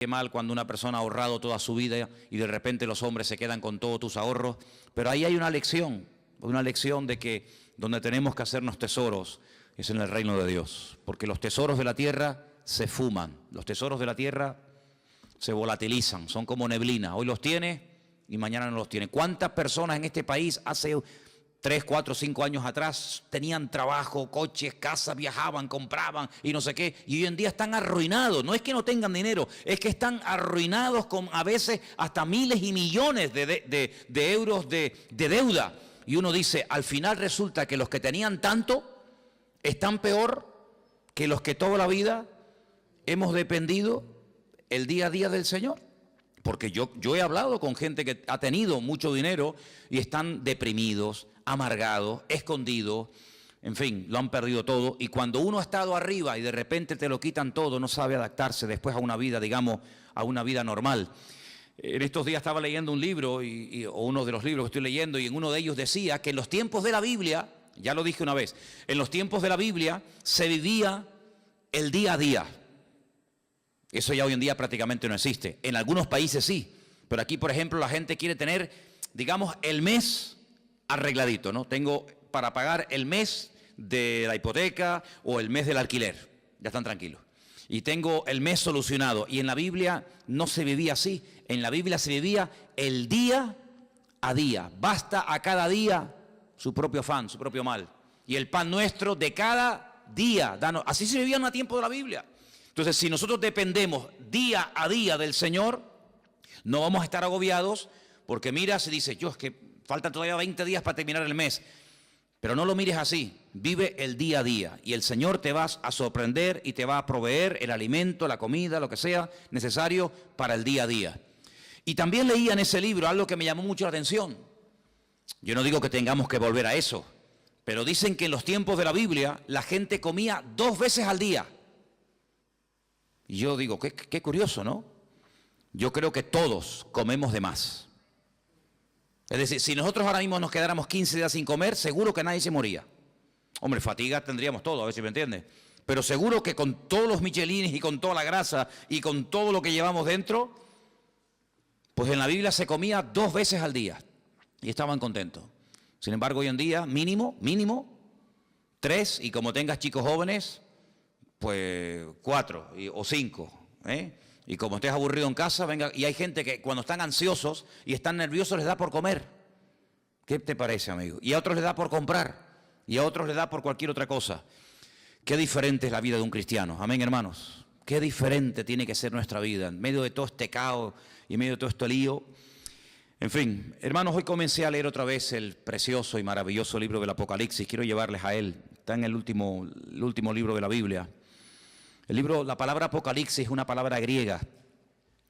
Qué mal cuando una persona ha ahorrado toda su vida y de repente los hombres se quedan con todos tus ahorros. Pero ahí hay una lección de que donde tenemos que hacernos tesoros es en el reino de Dios. Porque los tesoros de la tierra se fuman, los tesoros de la tierra se volatilizan, son como neblina. Hoy los tienes y mañana no los tienes. ¿Cuántas personas en este país hace 3, 4, 5 años atrás tenían trabajo, coches, casas, viajaban, compraban y no sé qué, y hoy en día están arruinados? No es que no tengan dinero, es que están arruinados con a veces hasta miles y millones de euros de deuda. Y uno dice, al final resulta que los que tenían tanto están peor que los que toda la vida hemos dependido el día a día del Señor. Porque yo he hablado con gente que ha tenido mucho dinero y están deprimidos, amargados, escondidos, en fin, lo han perdido todo. Y cuando uno ha estado arriba y de repente te lo quitan todo, no sabe adaptarse después a una vida, digamos, a una vida normal. En estos días estaba leyendo un libro, o uno de los libros que estoy leyendo, y en uno de ellos decía que en los tiempos de la Biblia, ya lo dije una vez, en los tiempos de la Biblia se vivía el día a día. Eso ya hoy en día prácticamente no existe. En algunos países sí, pero aquí, por ejemplo, la gente quiere tener, digamos, el mes arregladito, ¿no? Tengo para pagar el mes de la hipoteca o el mes del alquiler, ya están tranquilos. Y tengo el mes solucionado. Y en la Biblia no se vivía así. En la Biblia se vivía el día a día. Basta a cada día su propio afán, su propio mal. Y el pan nuestro de cada día. Danos. Así se vivía en el tiempo de la Biblia. Entonces, si nosotros dependemos día a día del Señor, no vamos a estar agobiados, porque mira, se dice, es que faltan todavía 20 días para terminar el mes. Pero no lo mires así, vive el día a día y el Señor te va a sorprender y te va a proveer el alimento, la comida, lo que sea necesario para el día a día. Y también leía en ese libro algo que me llamó mucho la atención. Yo no digo que tengamos que volver a eso, pero dicen que en los tiempos de la Biblia la gente comía 2 veces al día. Y yo digo, qué curioso, ¿no? Yo creo que todos comemos de más. Es decir, si nosotros ahora mismo nos quedáramos 15 días sin comer, seguro que nadie se moría. Hombre, fatiga tendríamos todo, a ver si me entiendes. Pero seguro que con todos los michelines y con toda la grasa y con todo lo que llevamos dentro, pues en la Biblia se comía 2 veces al día y estaban contentos. Sin embargo, hoy en día, mínimo, 3, y como tengas chicos jóvenes, pues 4 o 5, ¿eh? Y como estés aburrido en casa, venga, y hay gente que cuando están ansiosos y están nerviosos les da por comer. ¿Qué te parece, amigo? Y a otros les da por comprar, y a otros les da por cualquier otra cosa. Qué diferente es la vida de un cristiano, amén, hermanos. Qué diferente tiene que ser nuestra vida, en medio de todo este caos y en medio de todo este lío. En fin, hermanos, hoy comencé a leer otra vez el precioso y maravilloso libro del Apocalipsis. Quiero llevarles a él, está en el último libro de la Biblia. La palabra Apocalipsis es una palabra griega,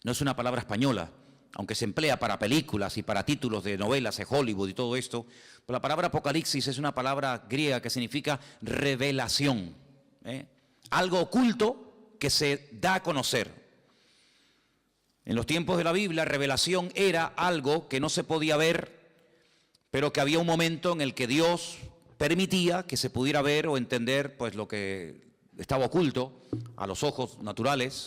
no es una palabra española, aunque se emplea para películas y para títulos de novelas de Hollywood y todo esto. Pero la palabra Apocalipsis es una palabra griega que significa revelación, algo oculto que se da a conocer. En los tiempos de la Biblia, revelación era algo que no se podía ver, pero que había un momento en el que Dios permitía que se pudiera ver o entender pues lo que estaba oculto a los ojos naturales.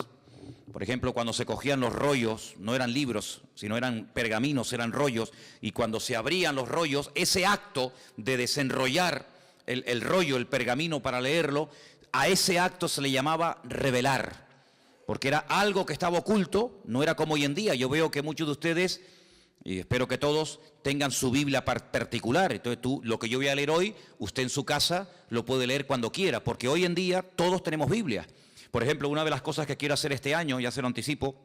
Por ejemplo, cuando se cogían los rollos, no eran libros, sino eran pergaminos, eran rollos, y cuando se abrían los rollos, ese acto de desenrollar el rollo, el pergamino para leerlo, a ese acto se le llamaba revelar, porque era algo que estaba oculto, no era como hoy en día. Yo veo que muchos de ustedes, y espero que todos, tengan su Biblia particular. Entonces lo que yo voy a leer hoy, usted en su casa lo puede leer cuando quiera, porque hoy en día todos tenemos Biblia. Por ejemplo, una de las cosas que quiero hacer este año, ya se lo anticipo,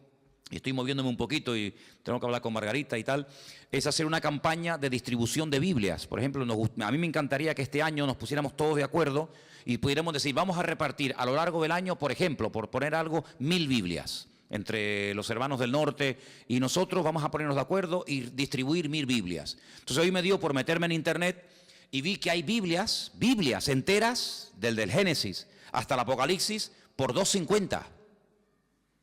y estoy moviéndome un poquito y tengo que hablar con Margarita y tal, es hacer una campaña de distribución de Biblias. Por ejemplo, a mí me encantaría que este año nos pusiéramos todos de acuerdo y pudiéramos decir, vamos a repartir a lo largo del año, por ejemplo, por poner algo, 1000 Biblias. Entre los hermanos del norte y nosotros vamos a ponernos de acuerdo y distribuir 1000 Biblias. Entonces hoy me dio por meterme en internet y vi que hay Biblias enteras, del Génesis hasta el Apocalipsis, por $2.50.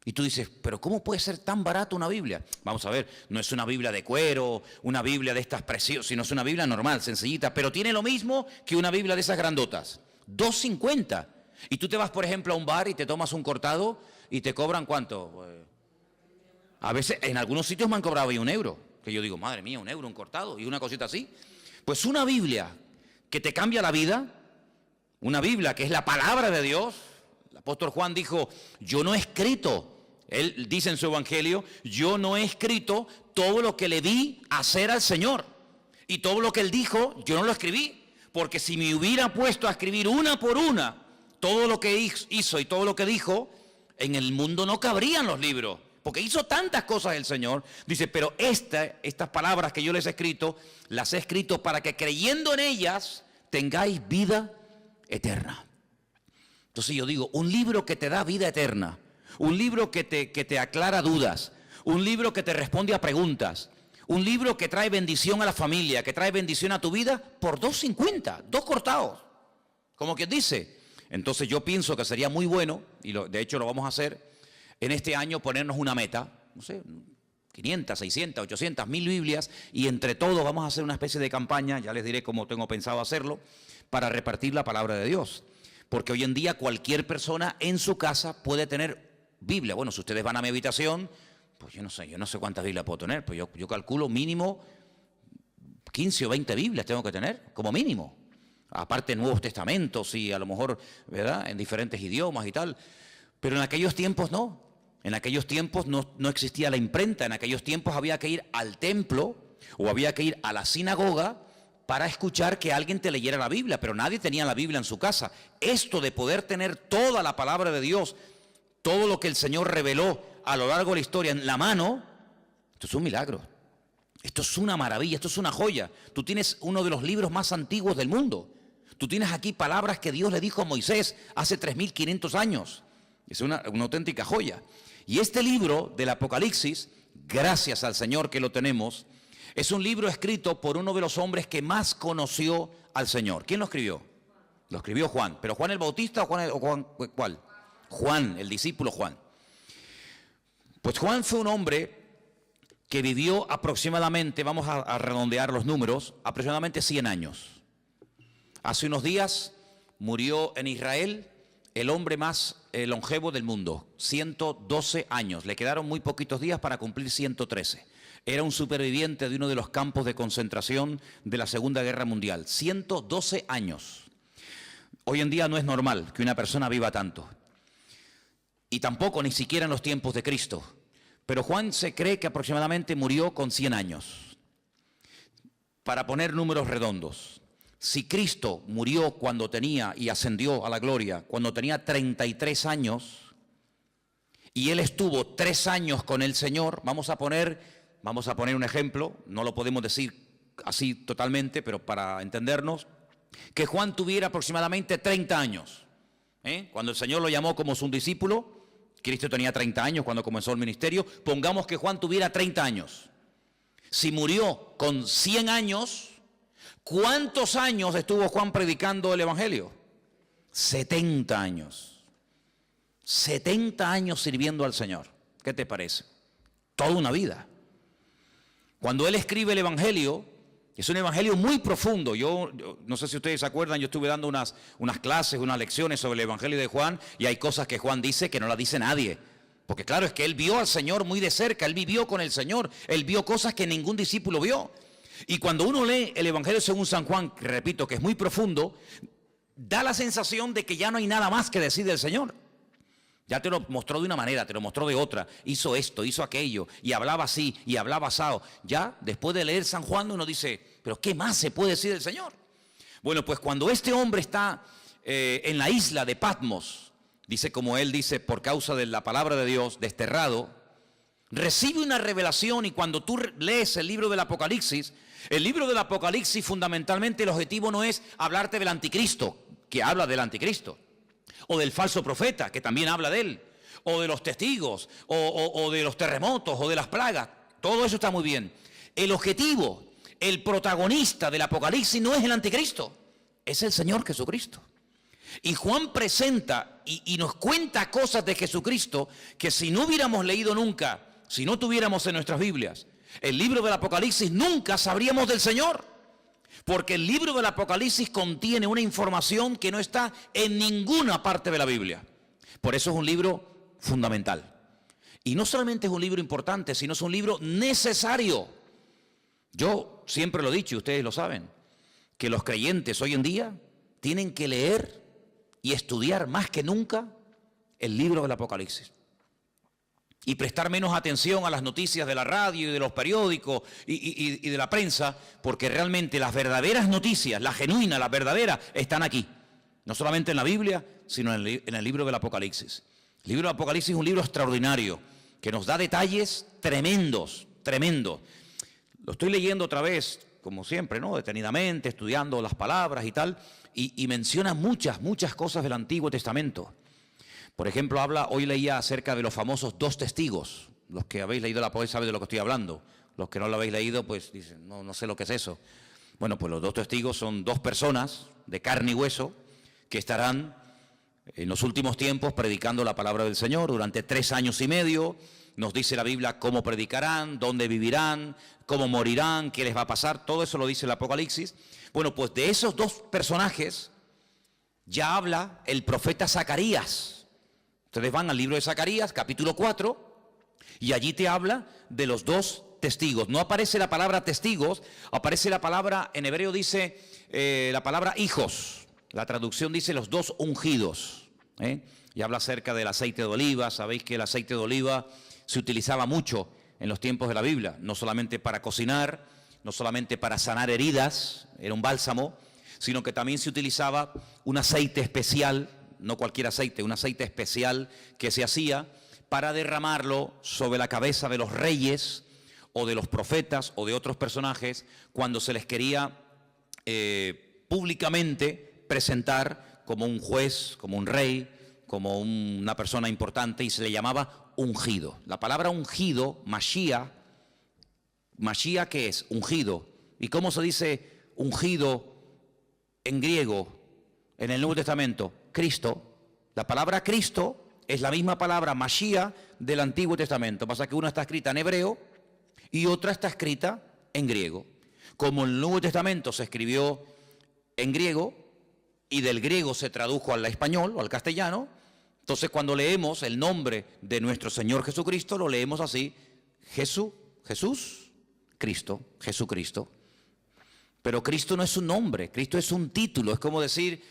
Y tú dices, pero ¿cómo puede ser tan barato una Biblia? Vamos a ver, no es una Biblia de cuero, una Biblia de estas preciosas, sino es una Biblia normal, sencillita, pero tiene lo mismo que una Biblia de esas grandotas. $2.50. Y tú te vas, por ejemplo, a un bar y te tomas un cortado y te cobran ¿cuánto? A veces en algunos sitios me han cobrado ahí €1, que yo digo, madre mía, €1, un cortado y una cosita así. Pues una Biblia que te cambia la vida, una Biblia que es la palabra de Dios. El apóstol Juan dijo, yo no he escrito, él dice en su evangelio, yo no he escrito todo lo que le vi hacer al Señor. Y todo lo que él dijo, yo no lo escribí, porque si me hubiera puesto a escribir una por una todo lo que hizo y todo lo que dijo, en el mundo no cabrían los libros, porque hizo tantas cosas el Señor. Dice, pero estas palabras que yo les he escrito, las he escrito para que creyendo en ellas tengáis vida eterna. Entonces yo digo, un libro que te da vida eterna, un libro que te aclara dudas, un libro que te responde a preguntas, un libro que trae bendición a la familia, que trae bendición a tu vida, por $2.50, 2 cortados. Como quien dice. Entonces yo pienso que sería muy bueno, y de hecho lo vamos a hacer, en este año ponernos una meta, no sé, 500, 600, 800, 1000 Biblias, y entre todos vamos a hacer una especie de campaña, ya les diré cómo tengo pensado hacerlo, para repartir la palabra de Dios. Porque hoy en día cualquier persona en su casa puede tener Biblia. Bueno, si ustedes van a mi habitación, pues yo no sé cuántas Biblias puedo tener, pues yo calculo mínimo 15 o 20 Biblias tengo que tener, como mínimo. Aparte Nuevos Testamentos y a lo mejor, ¿verdad?, en diferentes idiomas y tal. Pero en aquellos tiempos no. En aquellos tiempos no existía la imprenta. En aquellos tiempos había que ir al templo o había que ir a la sinagoga para escuchar que alguien te leyera la Biblia. Pero nadie tenía la Biblia en su casa. Esto de poder tener toda la palabra de Dios, todo lo que el Señor reveló a lo largo de la historia en la mano, esto es un milagro. Esto es una maravilla, esto es una joya. Tú tienes uno de los libros más antiguos del mundo. Tú tienes aquí palabras que Dios le dijo a Moisés hace 3500 años. Es una auténtica joya. Y este libro del Apocalipsis, gracias al Señor que lo tenemos, es un libro escrito por uno de los hombres que más conoció al Señor. ¿Quién lo escribió? Lo escribió Juan. ¿Pero Juan el Bautista o Juan cuál? Juan, el discípulo Juan. Pues Juan fue un hombre que vivió aproximadamente, vamos a redondear los números, aproximadamente 100 años. Hace unos días murió en Israel el hombre más longevo del mundo, 112 años. Le quedaron muy poquitos días para cumplir 113. Era un superviviente de uno de los campos de concentración de la Segunda Guerra Mundial. 112 años. Hoy en día no es normal que una persona viva tanto. Y tampoco ni siquiera en los tiempos de Cristo. Pero Juan se cree que aproximadamente murió con 100 años. Para poner números redondos. Si Cristo murió cuando tenía y ascendió a la gloria, cuando tenía 33 años, y él estuvo 3 años con el Señor, vamos a poner un ejemplo, no lo podemos decir así totalmente, pero para entendernos, que Juan tuviera aproximadamente 30 años. Cuando el Señor lo llamó como su discípulo, Cristo tenía 30 años cuando comenzó el ministerio, pongamos que Juan tuviera 30 años. Si murió con 100 años, ¿cuántos años estuvo Juan predicando el Evangelio? 70 años. 70 años sirviendo al Señor. ¿Qué te parece? Toda una vida. Cuando él escribe el Evangelio, es un Evangelio muy profundo. Yo no sé si ustedes se acuerdan, yo estuve dando unas clases, unas lecciones sobre el Evangelio de Juan, y hay cosas que Juan dice que no las dice nadie. Porque claro, es que él vio al Señor muy de cerca, él vivió con el Señor, él vio cosas que ningún discípulo vio. Y cuando uno lee el Evangelio según San Juan, que repito que es muy profundo, da la sensación de que ya no hay nada más que decir del Señor. Ya te lo mostró de una manera, te lo mostró de otra, hizo esto, hizo aquello, y hablaba así, y hablaba asado. Ya, después de leer San Juan, uno dice, ¿pero qué más se puede decir del Señor? Bueno, pues cuando este hombre está en la isla de Patmos, dice como él dice, por causa de la palabra de Dios, desterrado, recibe una revelación, y cuando tú lees el libro del Apocalipsis fundamentalmente el objetivo no es hablarte del anticristo, que habla del anticristo, o del falso profeta, que también habla de él, o de los testigos, o de los terremotos, o de las plagas. Todo eso está muy bien. El objetivo, el protagonista del Apocalipsis no es el anticristo, es el Señor Jesucristo. Y Juan presenta y nos cuenta cosas de Jesucristo que si no hubiéramos leído nunca, si no tuviéramos en nuestras Biblias el libro del Apocalipsis, nunca sabríamos del Señor. Porque el libro del Apocalipsis contiene una información que no está en ninguna parte de la Biblia. Por eso es un libro fundamental. Y no solamente es un libro importante, sino es un libro necesario. Yo siempre lo he dicho, y ustedes lo saben, que los creyentes hoy en día tienen que leer y estudiar más que nunca el libro del Apocalipsis. Y prestar menos atención a las noticias de la radio y de los periódicos y de la prensa, porque realmente las verdaderas noticias, las genuinas, las verdaderas, están aquí. No solamente en la Biblia, sino en el libro del Apocalipsis. El libro del Apocalipsis es un libro extraordinario, que nos da detalles tremendos, tremendos. Lo estoy leyendo otra vez, como siempre, ¿no? Detenidamente, estudiando las palabras y tal, y menciona muchas cosas del Antiguo Testamento. Por ejemplo, hoy leía acerca de los famosos 2 testigos. Los que habéis leído la poesía saben de lo que estoy hablando. Los que no lo habéis leído, pues dicen, no sé lo que es eso. Bueno, pues los 2 testigos son 2 personas de carne y hueso que estarán en los últimos tiempos predicando la palabra del Señor durante 3 años y medio. Nos dice la Biblia cómo predicarán, dónde vivirán, cómo morirán, qué les va a pasar. Todo eso lo dice el Apocalipsis. Bueno, pues de esos 2 personajes ya habla el profeta Zacarías. Ustedes van al libro de Zacarías, capítulo 4, y allí te habla de los 2 testigos. No aparece la palabra testigos, aparece la palabra, en hebreo dice la palabra hijos. La traducción dice los 2 ungidos. Y habla acerca del aceite de oliva. Sabéis que el aceite de oliva se utilizaba mucho en los tiempos de la Biblia, no solamente para cocinar, no solamente para sanar heridas, era un bálsamo, sino que también se utilizaba un aceite especial, no cualquier aceite, un aceite especial que se hacía para derramarlo sobre la cabeza de los reyes o de los profetas o de otros personajes cuando se les quería públicamente presentar como un juez, como un rey, como una persona importante, y se le llamaba ungido. La palabra ungido, Mashiach, ¿qué es? Ungido. ¿Y cómo se dice ungido en griego en el Nuevo Testamento? Cristo. La palabra Cristo es la misma palabra Mashiach del Antiguo Testamento. Pasa que una está escrita en hebreo y otra está escrita en griego. Como el Nuevo Testamento se escribió en griego y del griego se tradujo al español o al castellano, entonces cuando leemos el nombre de nuestro Señor Jesucristo, lo leemos así: Jesús, Cristo, Jesucristo. Pero Cristo no es un nombre, Cristo es un título. Es como decir,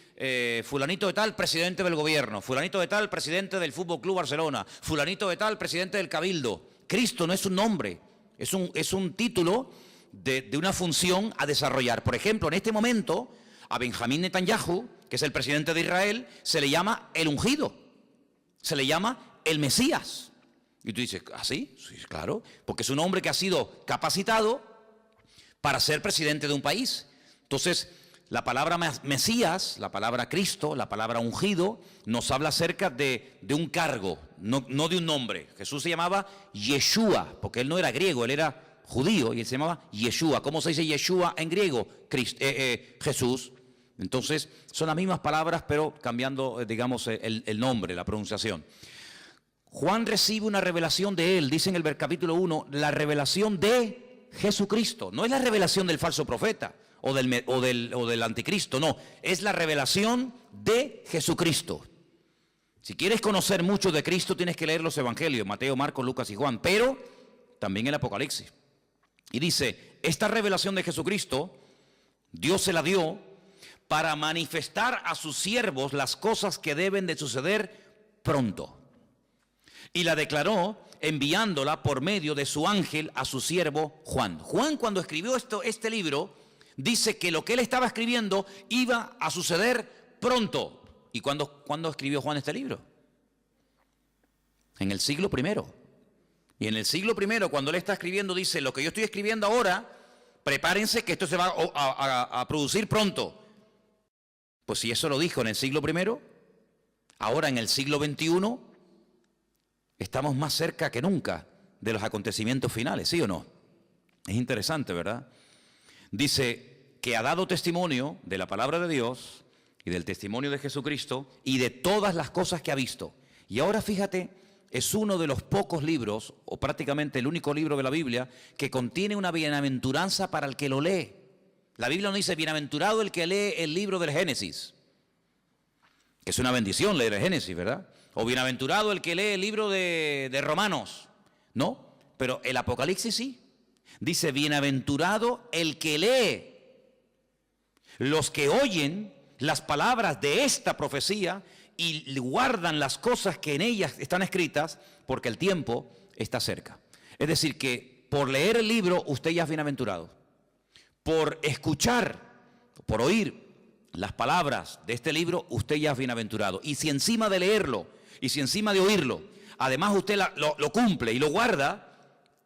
fulanito de tal, presidente del gobierno, fulanito de tal, presidente del Fútbol Club Barcelona, fulanito de tal, presidente del Cabildo. Cristo no es un nombre, es un título de una función a desarrollar. Por ejemplo, en este momento, a Benjamín Netanyahu, que es el presidente de Israel, se le llama el ungido, se le llama el Mesías. Y tú dices, ¿ah, sí? Sí, claro, porque es un hombre que ha sido capacitado para ser presidente de un país. Entonces, la palabra Mesías, la palabra Cristo, la palabra ungido, nos habla acerca de un cargo, no de un nombre. Jesús se llamaba Yeshua, porque él no era griego, él era judío, y él se llamaba Yeshua. ¿Cómo se dice Yeshua en griego? Jesús. Entonces, son las mismas palabras, pero cambiando, digamos, el nombre, la pronunciación. Juan recibe una revelación de él, dice en el capítulo 1, la revelación de Jesucristo. No es la revelación del falso profeta o del anticristo, no, es la revelación de Jesucristo. Si quieres conocer mucho de Cristo, tienes que leer los evangelios, Mateo, Marcos, Lucas y Juan, pero también el Apocalipsis. Y dice, esta revelación de Jesucristo, Dios se la dio para manifestar a sus siervos las cosas que deben de suceder pronto. Y la declaró enviándola por medio de su ángel a su siervo Juan. Juan, cuando escribió este libro, dice que lo que él estaba escribiendo iba a suceder pronto. ¿Y cuándo escribió Juan este libro? En el siglo I. Y en el siglo I, cuando él está escribiendo, dice, lo que yo estoy escribiendo ahora, prepárense que esto se va a producir pronto. Pues si eso lo dijo en el siglo I, ahora en el siglo XXI, estamos más cerca que nunca de los acontecimientos finales, ¿sí o no? Es interesante, ¿verdad? Dice que ha dado testimonio de la palabra de Dios y del testimonio de Jesucristo y de todas las cosas que ha visto. Y ahora fíjate, es uno de los pocos libros, o prácticamente el único libro de la Biblia, que contiene una bienaventuranza para el que lo lee. La Biblia no dice, bienaventurado el que lee el libro del Génesis, que es una bendición leer el Génesis, ¿verdad? O bienaventurado el que lee el libro de Romanos. No, pero el Apocalipsis sí. Dice, bienaventurado el que lee. Los que oyen las palabras de esta profecía y guardan las cosas que en ellas están escritas, porque el tiempo está cerca. Es decir, que por leer el libro usted ya es bienaventurado. Por escuchar, por oír las palabras de este libro, usted ya es bienaventurado. Y si encima de leerlo, y si encima de oírlo, además usted lo cumple y lo guarda,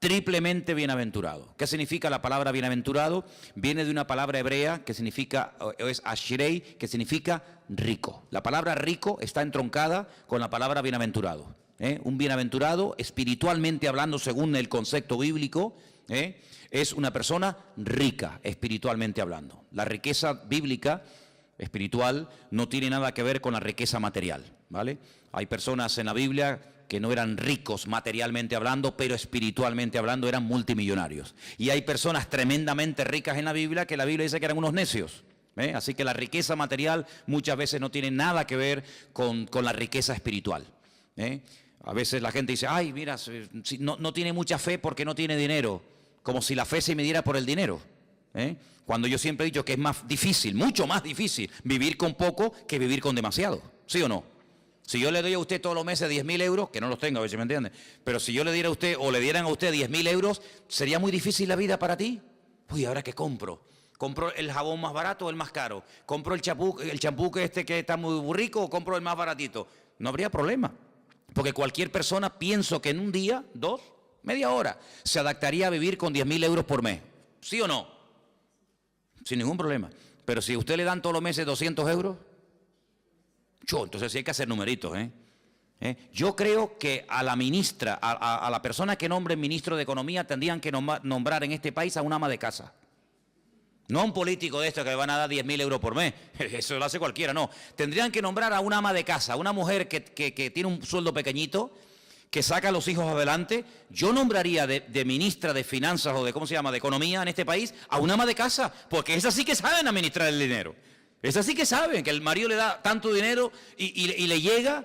triplemente bienaventurado. ¿Qué significa la palabra bienaventurado? Viene de una palabra hebrea que significa, es ashrei, que significa rico. La palabra rico está entroncada con la palabra bienaventurado. Un bienaventurado, espiritualmente hablando, según el concepto bíblico, es una persona rica, espiritualmente hablando. La riqueza bíblica, espiritual, no tiene nada que ver con la riqueza material, ¿vale? Hay personas en la Biblia que no eran ricos materialmente hablando, pero espiritualmente hablando eran multimillonarios. Y hay personas tremendamente ricas en la Biblia que la Biblia dice que eran unos necios. Así que la riqueza material muchas veces no tiene nada que ver con la riqueza espiritual. A veces la gente dice, ay, mira, no tiene mucha fe porque no tiene dinero, como si la fe se midiera por el dinero. Cuando yo siempre he dicho que es más difícil, mucho más difícil, vivir con poco que vivir con demasiado. ¿Sí o no? Si yo le doy a usted todos los meses 10.000 euros, que no los tengo, a ver si me entiende, pero si yo le diera a usted o le dieran a usted 10.000 euros, ¿sería muy difícil la vida para ti? Uy, ¿ahora qué compro? ¿Compro el jabón más barato o el más caro? ¿Compro el champú que está muy rico o compro el más baratito? No habría problema, porque cualquier persona, pienso que en un día, media hora, se adaptaría a vivir con 10.000 euros por mes. ¿Sí o no? Sin ningún problema. Pero si a usted le dan todos los meses 200 euros... entonces sí hay que hacer numeritos. Yo creo que a la ministra, a la persona que nombre ministro de Economía, tendrían que nombrar en este país a un ama de casa. No a un político de estos que le van a dar 10.000 euros por mes. Eso lo hace cualquiera, no. Tendrían que nombrar a una ama de casa, una mujer que tiene un sueldo pequeñito, que saca a los hijos adelante. Yo nombraría de ministra de Finanzas o de, ¿cómo se llama?, de Economía en este país, a una ama de casa, porque esas sí que saben administrar el dinero. Esas sí que saben que el marido le da tanto dinero y le llega.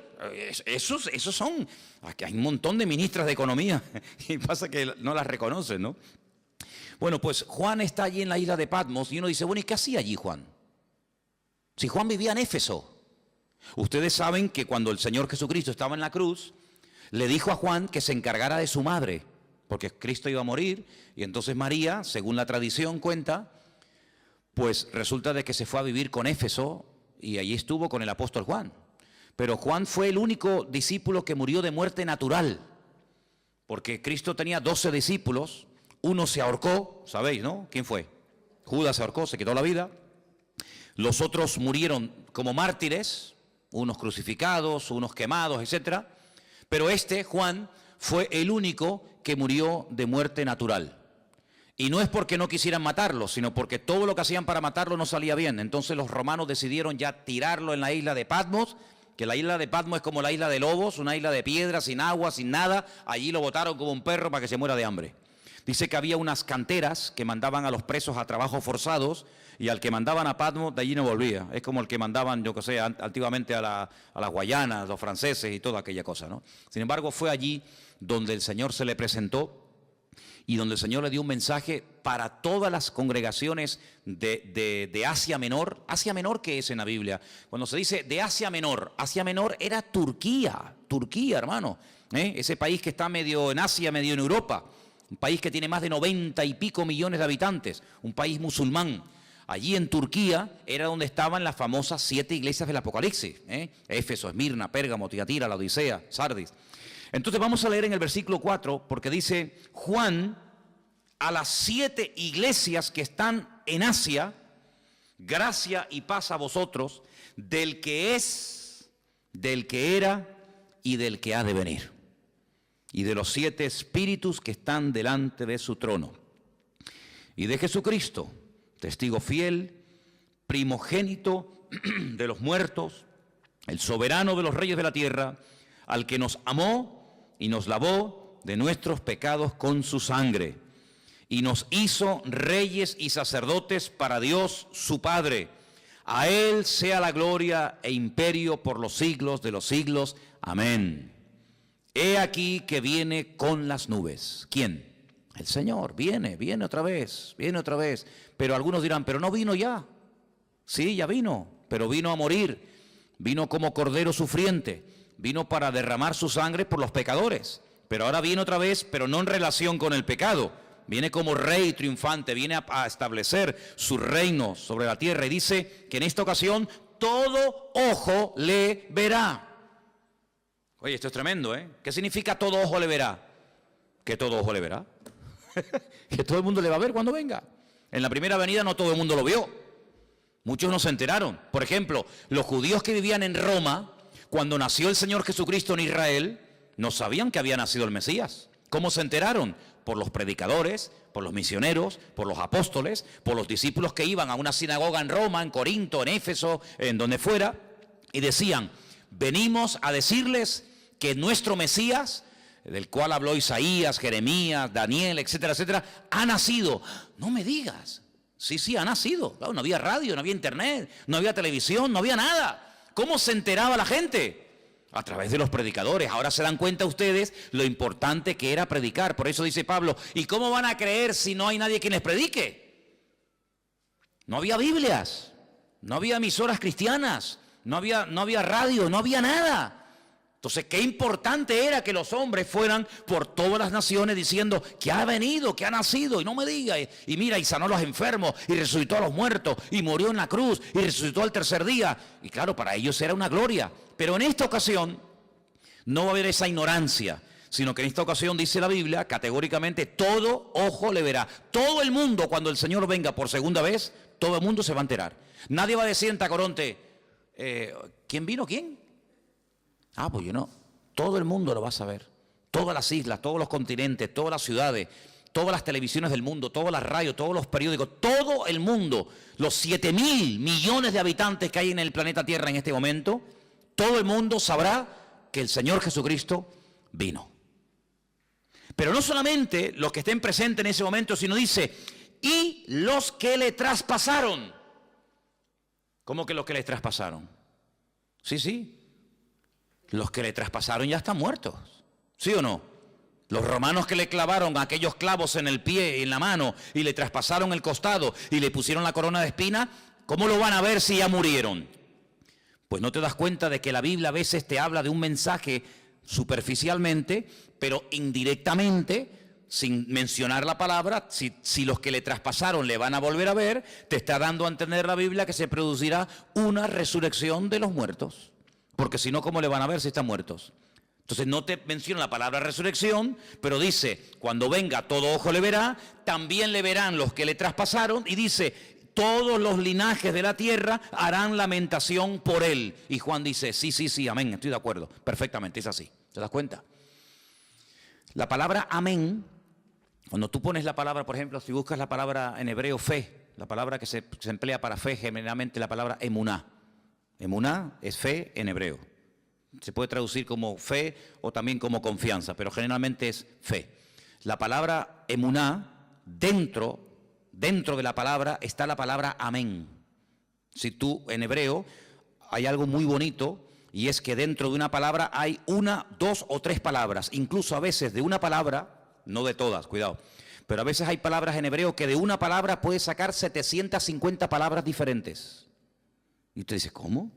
Esos son. Aquí hay un montón de ministras de Economía y pasa que no las reconocen, ¿no? Bueno, pues Juan está allí en la isla de Patmos y uno dice, bueno, ¿y qué hacía allí Juan? Si Juan vivía en Éfeso. Ustedes saben que cuando el Señor Jesucristo estaba en la cruz, le dijo a Juan que se encargara de su madre, porque Cristo iba a morir, y entonces María, según la tradición cuenta, pues resulta de que se fue a vivir con Éfeso y allí estuvo con el apóstol Juan. Pero Juan fue el único discípulo que murió de muerte natural, porque Cristo tenía 12 discípulos, uno se ahorcó, ¿sabéis, no? ¿Quién fue? Judas se ahorcó, se quitó la vida. Los otros murieron como mártires, unos crucificados, unos quemados, etc. Pero Juan, fue el único que murió de muerte natural. Y no es porque no quisieran matarlo, sino porque todo lo que hacían para matarlo no salía bien. Entonces los romanos decidieron ya tirarlo en la isla de Patmos, que la isla de Patmos es como la isla de Lobos, una isla de piedra, sin agua, sin nada. Allí lo botaron como un perro para que se muera de hambre. Dice que había unas canteras que mandaban a los presos a trabajos forzados y al que mandaban a Patmos de allí no volvía. Es como el que mandaban, yo que sé, antiguamente a las Guayanas, los franceses y toda aquella cosa, ¿no? Sin embargo, fue allí donde el Señor se le presentó y donde el Señor le dio un mensaje para todas las congregaciones de Asia Menor. ¿Asia Menor qué es en la Biblia? Cuando se dice de Asia Menor era Turquía, hermano. Ese país que está medio en Asia, medio en Europa. Un país que tiene más de 90 y pico millones de habitantes, un país musulmán. Allí en Turquía era donde estaban las famosas 7 iglesias del Apocalipsis. Éfeso, Esmirna, Pérgamo, Tiatira, la Odisea, Sardis. Entonces vamos a leer en el versículo 4, porque dice, Juan, a las 7 iglesias que están en Asia, gracia y paz a vosotros, del que es, del que era y del que ha de venir, y de los 7 espíritus que están delante de su trono, y de Jesucristo, testigo fiel, primogénito de los muertos, el soberano de los reyes de la tierra, al que nos amó y nos lavó de nuestros pecados con su sangre, y nos hizo reyes y sacerdotes para Dios su Padre. A Él sea la gloria e imperio por los siglos de los siglos. Amén. He aquí que viene con las nubes. ¿Quién? El Señor. Viene otra vez, viene otra vez. Pero algunos dirán, pero no vino ya. Sí, ya vino, pero vino a morir. Vino como cordero sufriente. Vino para derramar su sangre por los pecadores. Pero ahora viene otra vez, pero no en relación con el pecado. Viene como rey triunfante, viene a establecer su reino sobre la tierra. Y dice que en esta ocasión todo ojo le verá. Oye, esto es tremendo, ¿eh? ¿Qué significa todo ojo le verá? Que todo ojo le verá. Que todo el mundo le va a ver cuando venga. En la primera venida no todo el mundo lo vio. Muchos no se enteraron. Por ejemplo, los judíos que vivían en Roma, cuando nació el Señor Jesucristo en Israel, no sabían que había nacido el Mesías. ¿Cómo se enteraron? Por los predicadores, por los misioneros, por los apóstoles, por los discípulos que iban a una sinagoga en Roma, en Corinto, en Éfeso, en donde fuera, y decían, venimos a decirles que nuestro Mesías, del cual habló Isaías, Jeremías, Daniel, etcétera, etcétera, ha nacido. No me digas. Sí, ha nacido. Claro, no había radio, no había internet, no había televisión, no había nada. ¿Cómo se enteraba la gente? A través de los predicadores. Ahora se dan cuenta ustedes lo importante que era predicar. Por eso dice Pablo, ¿y cómo van a creer si no hay nadie quien les predique? No había Biblias, no había emisoras cristianas, no había radio, no había nada. Entonces, qué importante era que los hombres fueran por todas las naciones diciendo que ha venido, que ha nacido, y no me diga, y mira, y sanó a los enfermos, y resucitó a los muertos, y murió en la cruz, y resucitó al tercer día. Y claro, para ellos era una gloria. Pero en esta ocasión no va a haber esa ignorancia, sino que en esta ocasión dice la Biblia, categóricamente, todo ojo le verá. Todo el mundo, cuando el Señor venga por segunda vez, todo el mundo se va a enterar. Nadie va a decir en Tacoronte, ¿quién vino? ¿Quién? Ah, pues yo no. Todo el mundo lo va a saber. Todas las islas, todos los continentes, todas las ciudades, todas las televisiones del mundo, todas las radios, todos los periódicos, todo el mundo, los 7.000 millones de habitantes que hay en el planeta Tierra en este momento, todo el mundo sabrá que el Señor Jesucristo vino. Pero no solamente los que estén presentes en ese momento, sino dice, y los que le traspasaron. ¿Cómo que los que le traspasaron? Sí. Los que le traspasaron ya están muertos. ¿Sí o no? Los romanos que le clavaron aquellos clavos en el pie y en la mano y le traspasaron el costado y le pusieron la corona de espina, ¿cómo lo van a ver si ya murieron? Pues no te das cuenta de que la Biblia a veces te habla de un mensaje superficialmente, pero indirectamente, sin mencionar la palabra, si los que le traspasaron le van a volver a ver, te está dando a entender la Biblia que se producirá una resurrección de los muertos. Porque si no, ¿cómo le van a ver si están muertos? Entonces no te menciona la palabra resurrección, pero dice, cuando venga todo ojo le verá, también le verán los que le traspasaron, y dice, todos los linajes de la tierra harán lamentación por él. Y Juan dice, sí, amén, estoy de acuerdo, perfectamente, es así. ¿Te das cuenta? La palabra amén, cuando tú pones la palabra, por ejemplo, si buscas la palabra en hebreo fe, la palabra que se emplea para fe, generalmente la palabra emuná. Emuná es fe en hebreo. Se puede traducir como fe o también como confianza, pero generalmente es fe. La palabra emuná, dentro de la palabra está la palabra amén. Si tú en hebreo hay algo muy bonito, y es que dentro de una palabra hay una, dos o tres palabras. Incluso a veces de una palabra, no de todas, cuidado, pero a veces hay palabras en hebreo que de una palabra puedes sacar 750 palabras diferentes. Y usted dice, ¿cómo?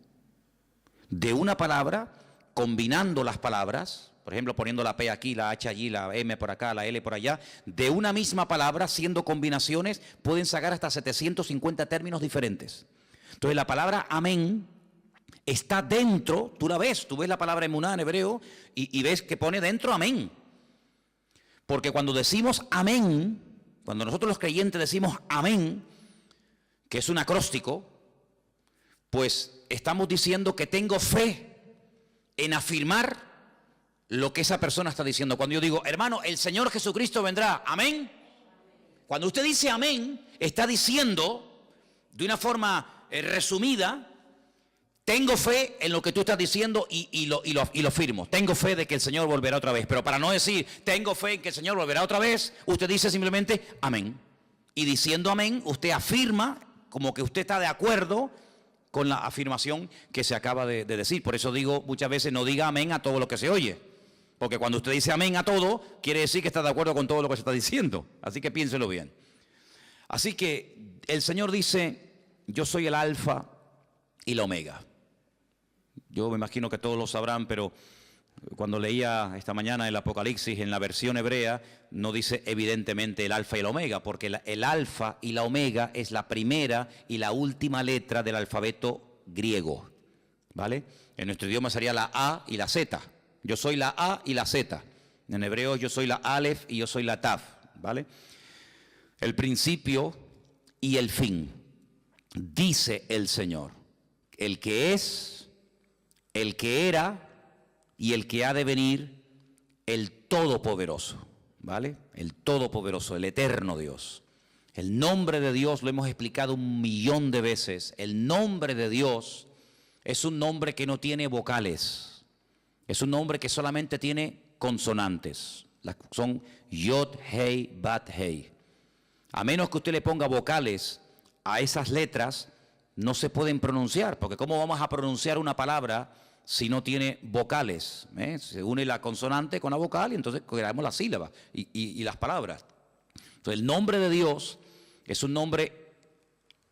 De una palabra, combinando las palabras, por ejemplo, poniendo la P aquí, la H allí, la M por acá, la L por allá, de una misma palabra, haciendo combinaciones, pueden sacar hasta 750 términos diferentes. Entonces la palabra amén está dentro, tú la ves, tú ves la palabra emuná en hebreo y ves que pone dentro amén. Porque cuando decimos amén, cuando nosotros los creyentes decimos amén, que es un acróstico, pues estamos diciendo que tengo fe en afirmar lo que esa persona está diciendo. Cuando yo digo, hermano, el Señor Jesucristo vendrá, amén. Cuando usted dice amén, está diciendo de una forma resumida, tengo fe en lo que tú estás diciendo y lo firmo. Tengo fe de que el Señor volverá otra vez. Pero para no decir, tengo fe en que el Señor volverá otra vez, usted dice simplemente, amén. Y diciendo amén, usted afirma como que usted está de acuerdo con la afirmación que se acaba de decir. Por eso digo muchas veces, no diga amén a todo lo que se oye. Porque cuando usted dice amén a todo, quiere decir que está de acuerdo con todo lo que se está diciendo. Así que piénselo bien. Así que el Señor dice, yo soy el alfa y la omega. Yo me imagino que todos lo sabrán, pero cuando leía esta mañana el Apocalipsis en la versión hebrea, no dice evidentemente el alfa y el omega, porque el alfa y la omega es la primera y la última letra del alfabeto griego, ¿vale? En nuestro idioma sería la A y la Z. Yo soy la A y la Z. En hebreo yo soy la Aleph y yo soy la Taf, ¿vale? El principio y el fin, dice el Señor, el que es, el que era y el que ha de venir, el Todopoderoso, ¿vale? El Todopoderoso, el eterno Dios. El nombre de Dios lo hemos explicado 1.000.000 de veces. El nombre de Dios es un nombre que no tiene vocales. Es un nombre que solamente tiene consonantes. Son Yod, Hei, Bat, Hei. A menos que usted le ponga vocales a esas letras, no se pueden pronunciar, porque ¿cómo vamos a pronunciar una palabra si no tiene vocales? Se une la consonante con la vocal y entonces creamos las sílabas y las palabras. Entonces el nombre de Dios es un nombre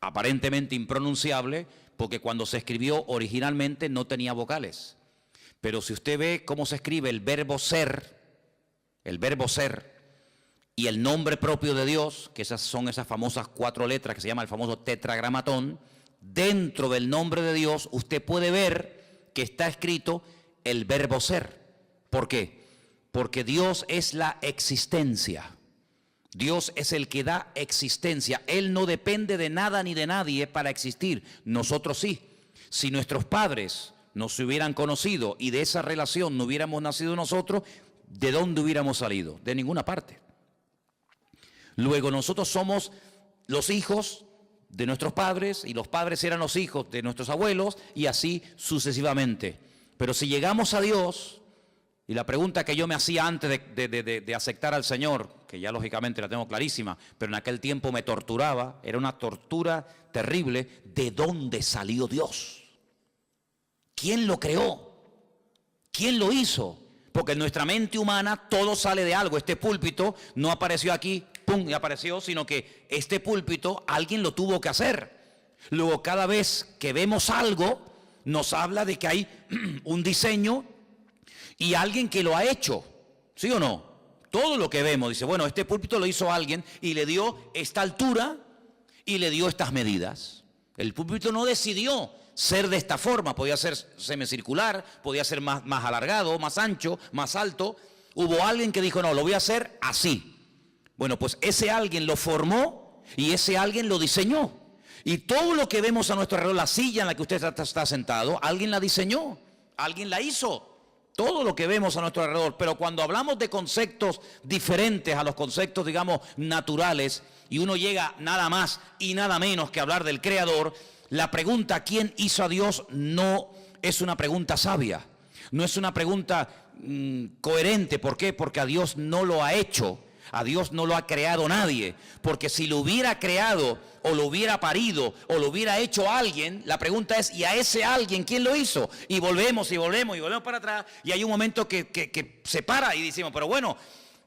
aparentemente impronunciable porque cuando se escribió originalmente no tenía vocales. Pero si usted ve cómo se escribe el verbo ser y el nombre propio de Dios, que son esas famosas 4 letras que se llama el famoso tetragramatón, dentro del nombre de Dios usted puede ver que está escrito el verbo ser. ¿Por qué? Porque Dios es la existencia. Dios es el que da existencia. Él no depende de nada ni de nadie para existir. Nosotros sí. Si nuestros padres no se hubieran conocido y de esa relación no hubiéramos nacido nosotros, ¿de dónde hubiéramos salido? De ninguna parte. Luego nosotros somos los hijos de nuestros padres y los padres eran los hijos de nuestros abuelos y así sucesivamente. Pero si llegamos a Dios, y la pregunta que yo me hacía antes de aceptar al Señor, que ya lógicamente la tengo clarísima, pero en aquel tiempo me torturaba, era una tortura terrible, ¿de dónde salió Dios? ¿Quién lo creó? ¿Quién lo hizo? Porque en nuestra mente humana todo sale de algo. Este púlpito no apareció aquí, pum, y apareció, sino que este púlpito alguien lo tuvo que hacer. Luego cada vez que vemos algo, nos habla de que hay un diseño y alguien que lo ha hecho, ¿sí o no? Todo lo que vemos, dice, bueno, este púlpito lo hizo alguien y le dio esta altura y le dio estas medidas. El púlpito no decidió ser de esta forma, podía ser semicircular, podía ser más alargado, más ancho, más alto. Hubo alguien que dijo, no, lo voy a hacer así. Bueno, pues ese alguien lo formó y ese alguien lo diseñó. Y todo lo que vemos a nuestro alrededor, la silla en la que usted está sentado, alguien la diseñó, alguien la hizo. Todo lo que vemos a nuestro alrededor. Pero cuando hablamos de conceptos diferentes a los conceptos, digamos, naturales, y uno llega nada más y nada menos que hablar del Creador, la pregunta ¿quién hizo a Dios? No es una pregunta sabia, no es una pregunta coherente. ¿Por qué? Porque a Dios no lo ha hecho, a Dios no lo ha creado nadie. Porque si lo hubiera creado o lo hubiera parido o lo hubiera hecho alguien, la pregunta es ¿y a ese alguien quién lo hizo? Y volvemos para atrás y hay un momento que se para y decimos, pero bueno,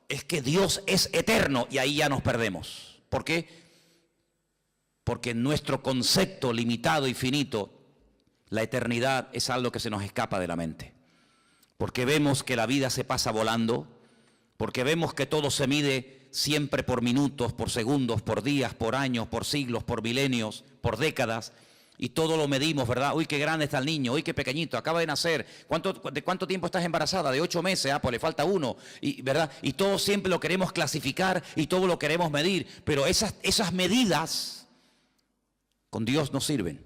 es que Dios es eterno y ahí ya nos perdemos. ¿Por qué? Porque en nuestro concepto limitado y finito, la eternidad es algo que se nos escapa de la mente. Porque vemos que la vida se pasa volando, porque vemos que todo se mide siempre por minutos, por segundos, por días, por años, por siglos, por milenios, por décadas, y todo lo medimos, ¿verdad? Uy, qué grande está el niño, uy, qué pequeñito, acaba de nacer. ¿De cuánto tiempo estás embarazada? De 8 meses, pues le falta 1, ¿verdad? Y todo siempre lo queremos clasificar y todo lo queremos medir, pero esas medidas con Dios no sirven,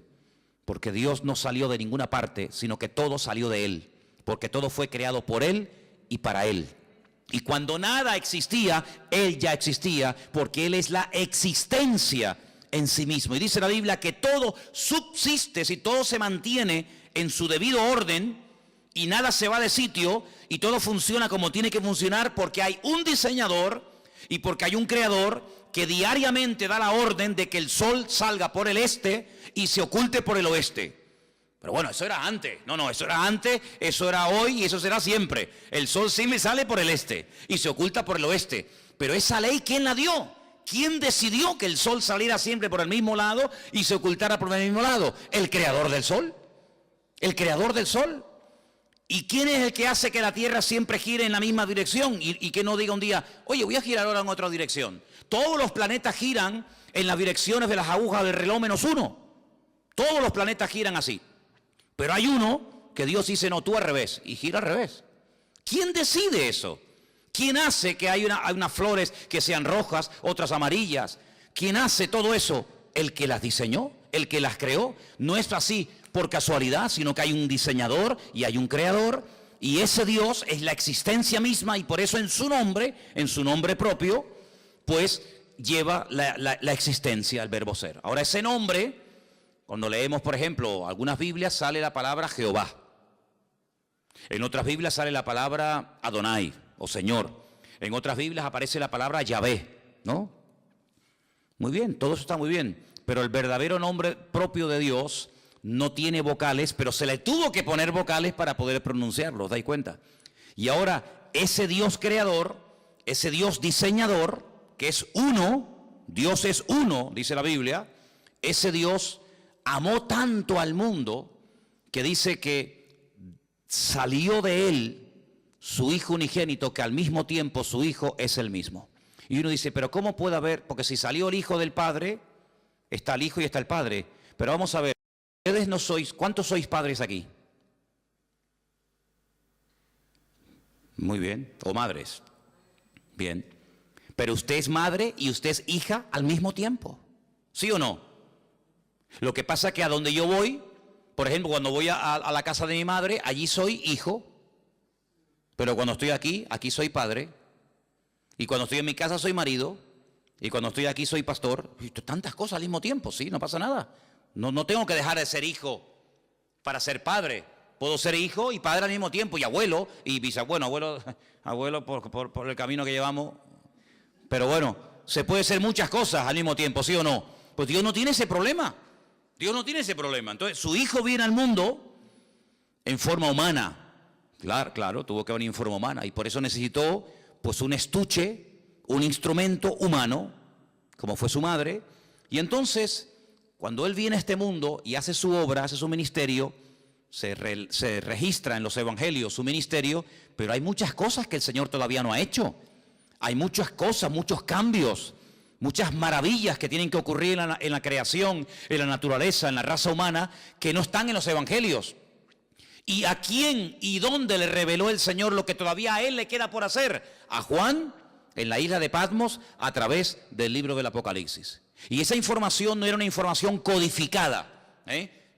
porque Dios no salió de ninguna parte, sino que todo salió de Él, porque todo fue creado por Él y para Él. Y cuando nada existía, Él ya existía, porque Él es la existencia en sí mismo. Y dice la Biblia que todo subsiste, si todo se mantiene en su debido orden y nada se va de sitio y todo funciona como tiene que funcionar, porque hay un diseñador y porque hay un creador que diariamente da la orden de que el sol salga por el este y se oculte por el oeste. Pero bueno, eso era antes. No, eso era antes, eso era hoy y eso será siempre. El sol sí me sale por el este y se oculta por el oeste. Pero esa ley, ¿quién la dio? ¿Quién decidió que el sol saliera siempre por el mismo lado y se ocultara por el mismo lado? El creador del sol. El creador del sol. ¿Y quién es el que hace que la tierra siempre gire en la misma dirección? Y que no diga un día, oye, voy a girar ahora en otra dirección. Todos los planetas giran en las direcciones de las agujas del reloj menos uno. Todos los planetas giran así. Pero hay uno que Dios dice, no, tú al revés, y gira al revés. ¿Quién decide eso? ¿Quién hace que hay unas flores que sean rojas, otras amarillas? ¿Quién hace todo eso? El que las diseñó, el que las creó. No es así por casualidad, sino que hay un diseñador y hay un creador. Y ese Dios es la existencia misma y por eso en su nombre propio, pues lleva la existencia, el verbo ser. Ahora ese nombre, cuando leemos, por ejemplo, algunas Biblias sale la palabra Jehová. En otras Biblias sale la palabra Adonai, o Señor. En otras Biblias aparece la palabra Yahvé, ¿no? Muy bien, todo eso está muy bien. Pero el verdadero nombre propio de Dios no tiene vocales, pero se le tuvo que poner vocales para poder pronunciarlo, ¿os dais cuenta? Y ahora, ese Dios creador, ese Dios diseñador, que es uno, Dios es uno, dice la Biblia, ese Dios amó tanto al mundo que dice que salió de él su Hijo unigénito, que al mismo tiempo su Hijo es el mismo. Y uno dice, pero ¿cómo puede haber? Porque si salió el Hijo del Padre, está el Hijo y está el Padre. Pero vamos a ver, ustedes no sois, ¿cuántos sois padres aquí? Muy bien, o madres. Bien. Pero usted es madre y usted es hija al mismo tiempo. ¿Sí o no? Lo que pasa es que a donde yo voy, por ejemplo, cuando voy a la casa de mi madre, allí soy hijo. Pero cuando estoy aquí, aquí soy padre. Y cuando estoy en mi casa soy marido. Y cuando estoy aquí soy pastor. Y tantas cosas al mismo tiempo, sí, no pasa nada. No tengo que dejar de ser hijo para ser padre. Puedo ser hijo y padre al mismo tiempo. Y abuelo y bisabuelo. Abuelo por el camino que llevamos. Pero bueno, se puede ser muchas cosas al mismo tiempo, ¿sí o no? Pues Dios no tiene ese problema. Dios no tiene ese problema. Entonces, su hijo viene al mundo en forma humana. Claro, tuvo que venir en forma humana. Y por eso necesitó, pues, un estuche, un instrumento humano, como fue su madre. Y entonces, cuando él viene a este mundo y hace su obra, hace su ministerio, se registra en los evangelios su ministerio, pero hay muchas cosas que el Señor todavía no ha hecho. Hay muchas cosas, muchos cambios, muchas maravillas que tienen que ocurrir en la creación, en la naturaleza, en la raza humana, que no están en los evangelios. ¿Y a quién y dónde le reveló el Señor lo que todavía a él le queda por hacer? A Juan, en la isla de Patmos, a través del libro del Apocalipsis. Y esa información no era una información codificada,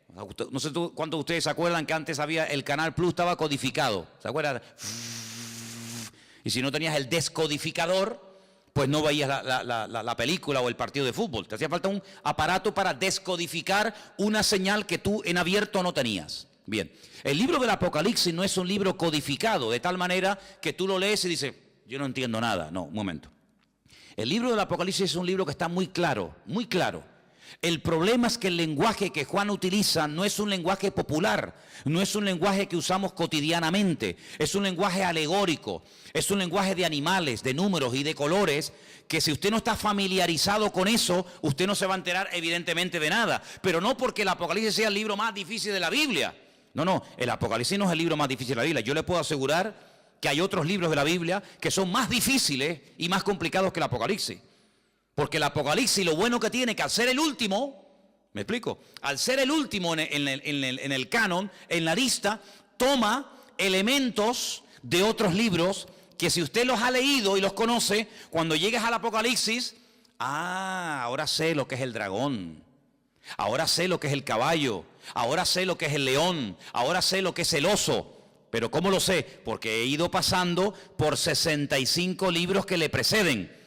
No sé cuántos de ustedes se acuerdan que antes había el Canal Plus, estaba codificado. ¿Se acuerdan? Y si no tenías el descodificador, pues no veías la película o el partido de fútbol. Te hacía falta un aparato para descodificar una señal que tú en abierto no tenías. Bien, el libro del Apocalipsis no es un libro codificado, de tal manera que tú lo lees y dices, yo no entiendo nada. No, un momento. El libro del Apocalipsis es un libro que está muy claro, muy claro. El problema es que el lenguaje que Juan utiliza no es un lenguaje popular, no es un lenguaje que usamos cotidianamente, es un lenguaje alegórico, es un lenguaje de animales, de números y de colores, que si usted no está familiarizado con eso, usted no se va a enterar evidentemente de nada. Pero no porque el Apocalipsis sea el libro más difícil de la Biblia. No, el Apocalipsis no es el libro más difícil de la Biblia. Yo le puedo asegurar que hay otros libros de la Biblia que son más difíciles y más complicados que el Apocalipsis. Porque el Apocalipsis lo bueno que tiene que al ser el último, ¿me explico? Al ser el último en el canon, en la lista, toma elementos de otros libros que si usted los ha leído y los conoce, cuando llegues al Apocalipsis, ahora sé lo que es el dragón, ahora sé lo que es el caballo, ahora sé lo que es el león, ahora sé lo que es el oso. ¿Pero cómo lo sé? Porque he ido pasando por 65 libros que le preceden.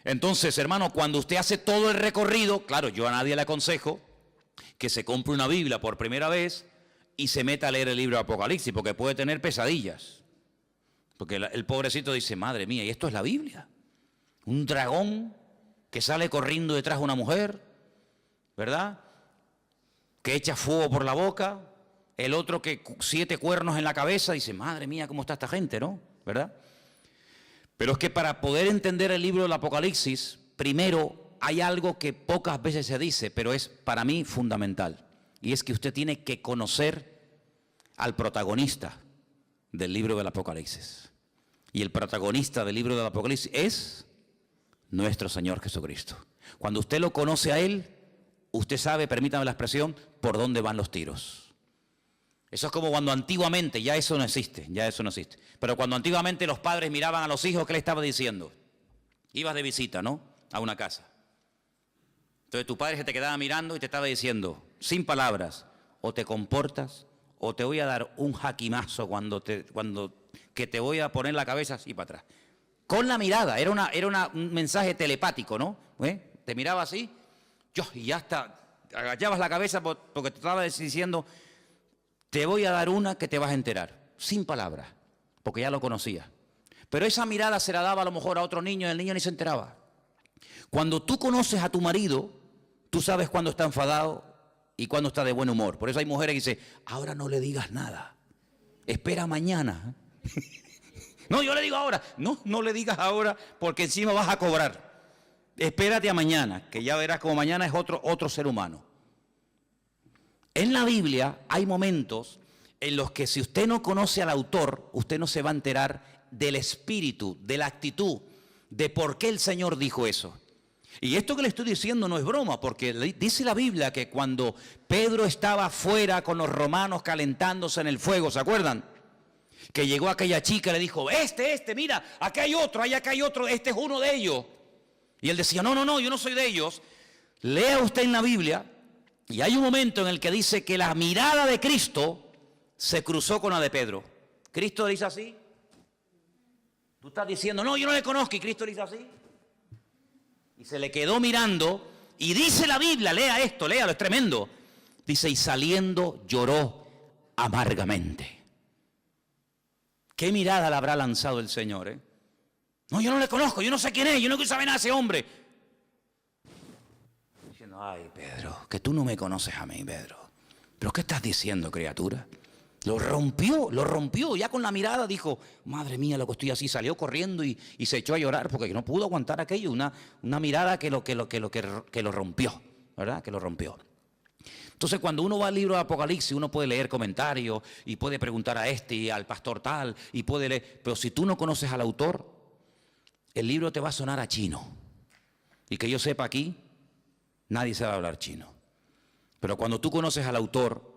Entonces, hermano, cuando usted hace todo el recorrido, claro, yo a nadie le aconsejo que se compre una Biblia por primera vez y se meta a leer el libro de Apocalipsis, porque puede tener pesadillas. Porque el pobrecito dice, madre mía, ¿y esto es la Biblia? Un dragón que sale corriendo detrás de una mujer, ¿verdad? Que echa fuego por la boca, el otro que 7 cuernos en la cabeza, dice, madre mía, ¿cómo está esta gente, no? ¿Verdad? Pero es que para poder entender el libro del Apocalipsis, primero hay algo que pocas veces se dice, pero es para mí fundamental. Y es que usted tiene que conocer al protagonista del libro del Apocalipsis. Y el protagonista del libro del Apocalipsis es nuestro Señor Jesucristo. Cuando usted lo conoce a Él, usted sabe, permítame la expresión, por dónde van los tiros. Eso es como cuando antiguamente, ya eso no existe, pero cuando antiguamente los padres miraban a los hijos, ¿qué le estaba diciendo? Ibas de visita, ¿no? A una casa. Entonces tu padre se te quedaba mirando y te estaba diciendo, sin palabras, o te comportas, o te voy a dar un jaquimazo que te voy a poner la cabeza así para atrás. Con la mirada, era un mensaje telepático, ¿no? Te miraba así, y ya hasta agachabas la cabeza porque te estaba diciendo, te voy a dar una que te vas a enterar, sin palabras, porque ya lo conocía. Pero esa mirada se la daba a lo mejor a otro niño y el niño ni se enteraba. Cuando tú conoces a tu marido, tú sabes cuándo está enfadado y cuándo está de buen humor. Por eso hay mujeres que dicen, ahora no le digas nada, espera mañana. No, yo le digo ahora, no le digas ahora porque encima vas a cobrar. Espérate a mañana, que ya verás como mañana es otro ser humano. En la Biblia hay momentos en los que si usted no conoce al autor, usted no se va a enterar del espíritu, de la actitud, de por qué el Señor dijo eso. Y esto que le estoy diciendo no es broma, porque dice la Biblia que cuando Pedro estaba afuera con los romanos calentándose en el fuego, ¿se acuerdan? Que llegó aquella chica y le dijo, mira, acá hay otro, este es uno de ellos. Y él decía, no, yo no soy de ellos. Lea usted en la Biblia, y hay un momento en el que dice que la mirada de Cristo se cruzó con la de Pedro. Cristo le dice así. Tú estás diciendo, no, yo no le conozco, y Cristo le dice así. Y se le quedó mirando, y dice la Biblia, lea esto, léalo, es tremendo. Dice, y saliendo lloró amargamente. ¿Qué mirada le habrá lanzado el Señor, No, yo no le conozco, yo no sé quién es, yo no quiero saber nada de ese hombre. Diciendo, ay, Pedro, que tú no me conoces a mí, Pedro. ¿Pero qué estás diciendo, criatura? Lo rompió, ya con la mirada dijo, madre mía, lo que estoy así, salió corriendo y se echó a llorar porque no pudo aguantar aquello, una mirada que lo rompió, ¿verdad? Que lo rompió. Entonces, cuando uno va al libro de Apocalipsis, uno puede leer comentarios y puede preguntar a este y al pastor tal, y puede leer, pero si tú no conoces al autor, el libro te va a sonar a chino. Y que yo sepa aquí, nadie sabe hablar chino. Pero cuando tú conoces al autor,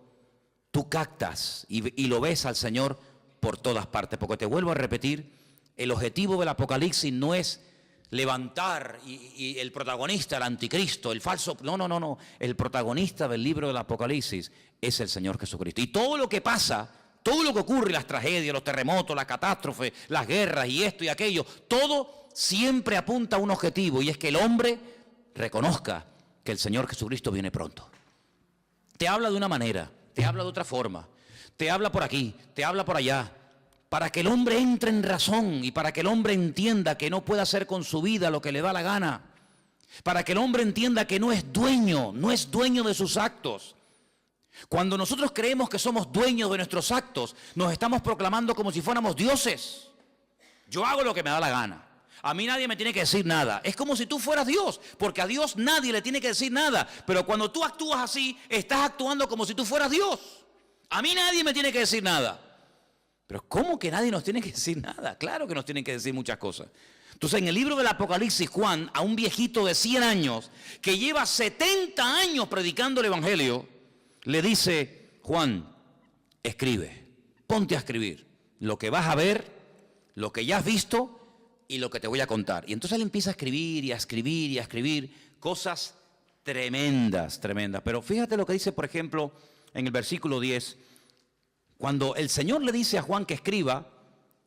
tú captas y lo ves al Señor por todas partes. Porque te vuelvo a repetir, el objetivo del Apocalipsis no es levantar y el protagonista, el anticristo, el falso. No. El protagonista del libro del Apocalipsis es el Señor Jesucristo. Y todo lo que pasa, todo lo que ocurre, las tragedias, los terremotos, las catástrofes, las guerras y esto y aquello, todo siempre apunta a un objetivo, y es que el hombre reconozca que el Señor Jesucristo viene pronto. Te habla de una manera, te habla de otra forma, te habla por aquí, te habla por allá, para que el hombre entre en razón y para que el hombre entienda que no puede hacer con su vida lo que le da la gana, para que el hombre entienda que no es dueño de sus actos. Cuando nosotros creemos que somos dueños de nuestros actos, nos estamos proclamando como si fuéramos dioses. Yo hago lo que me da la gana. A mí nadie me tiene que decir nada. Es como si tú fueras Dios, porque a Dios nadie le tiene que decir nada. Pero cuando tú actúas así, estás actuando como si tú fueras Dios. A mí nadie me tiene que decir nada. Pero ¿cómo que nadie nos tiene que decir nada? Claro que nos tienen que decir muchas cosas. Entonces, en el libro del Apocalipsis, Juan, a un viejito de 100 años, que lleva 70 años predicando el Evangelio, le dice, Juan, escribe, ponte a escribir lo que vas a ver, lo que ya has visto y lo que te voy a contar. Y entonces él empieza a escribir y a escribir y a escribir cosas tremendas. Pero fíjate lo que dice, por ejemplo, en el versículo 10. Cuando el Señor le dice a Juan que escriba,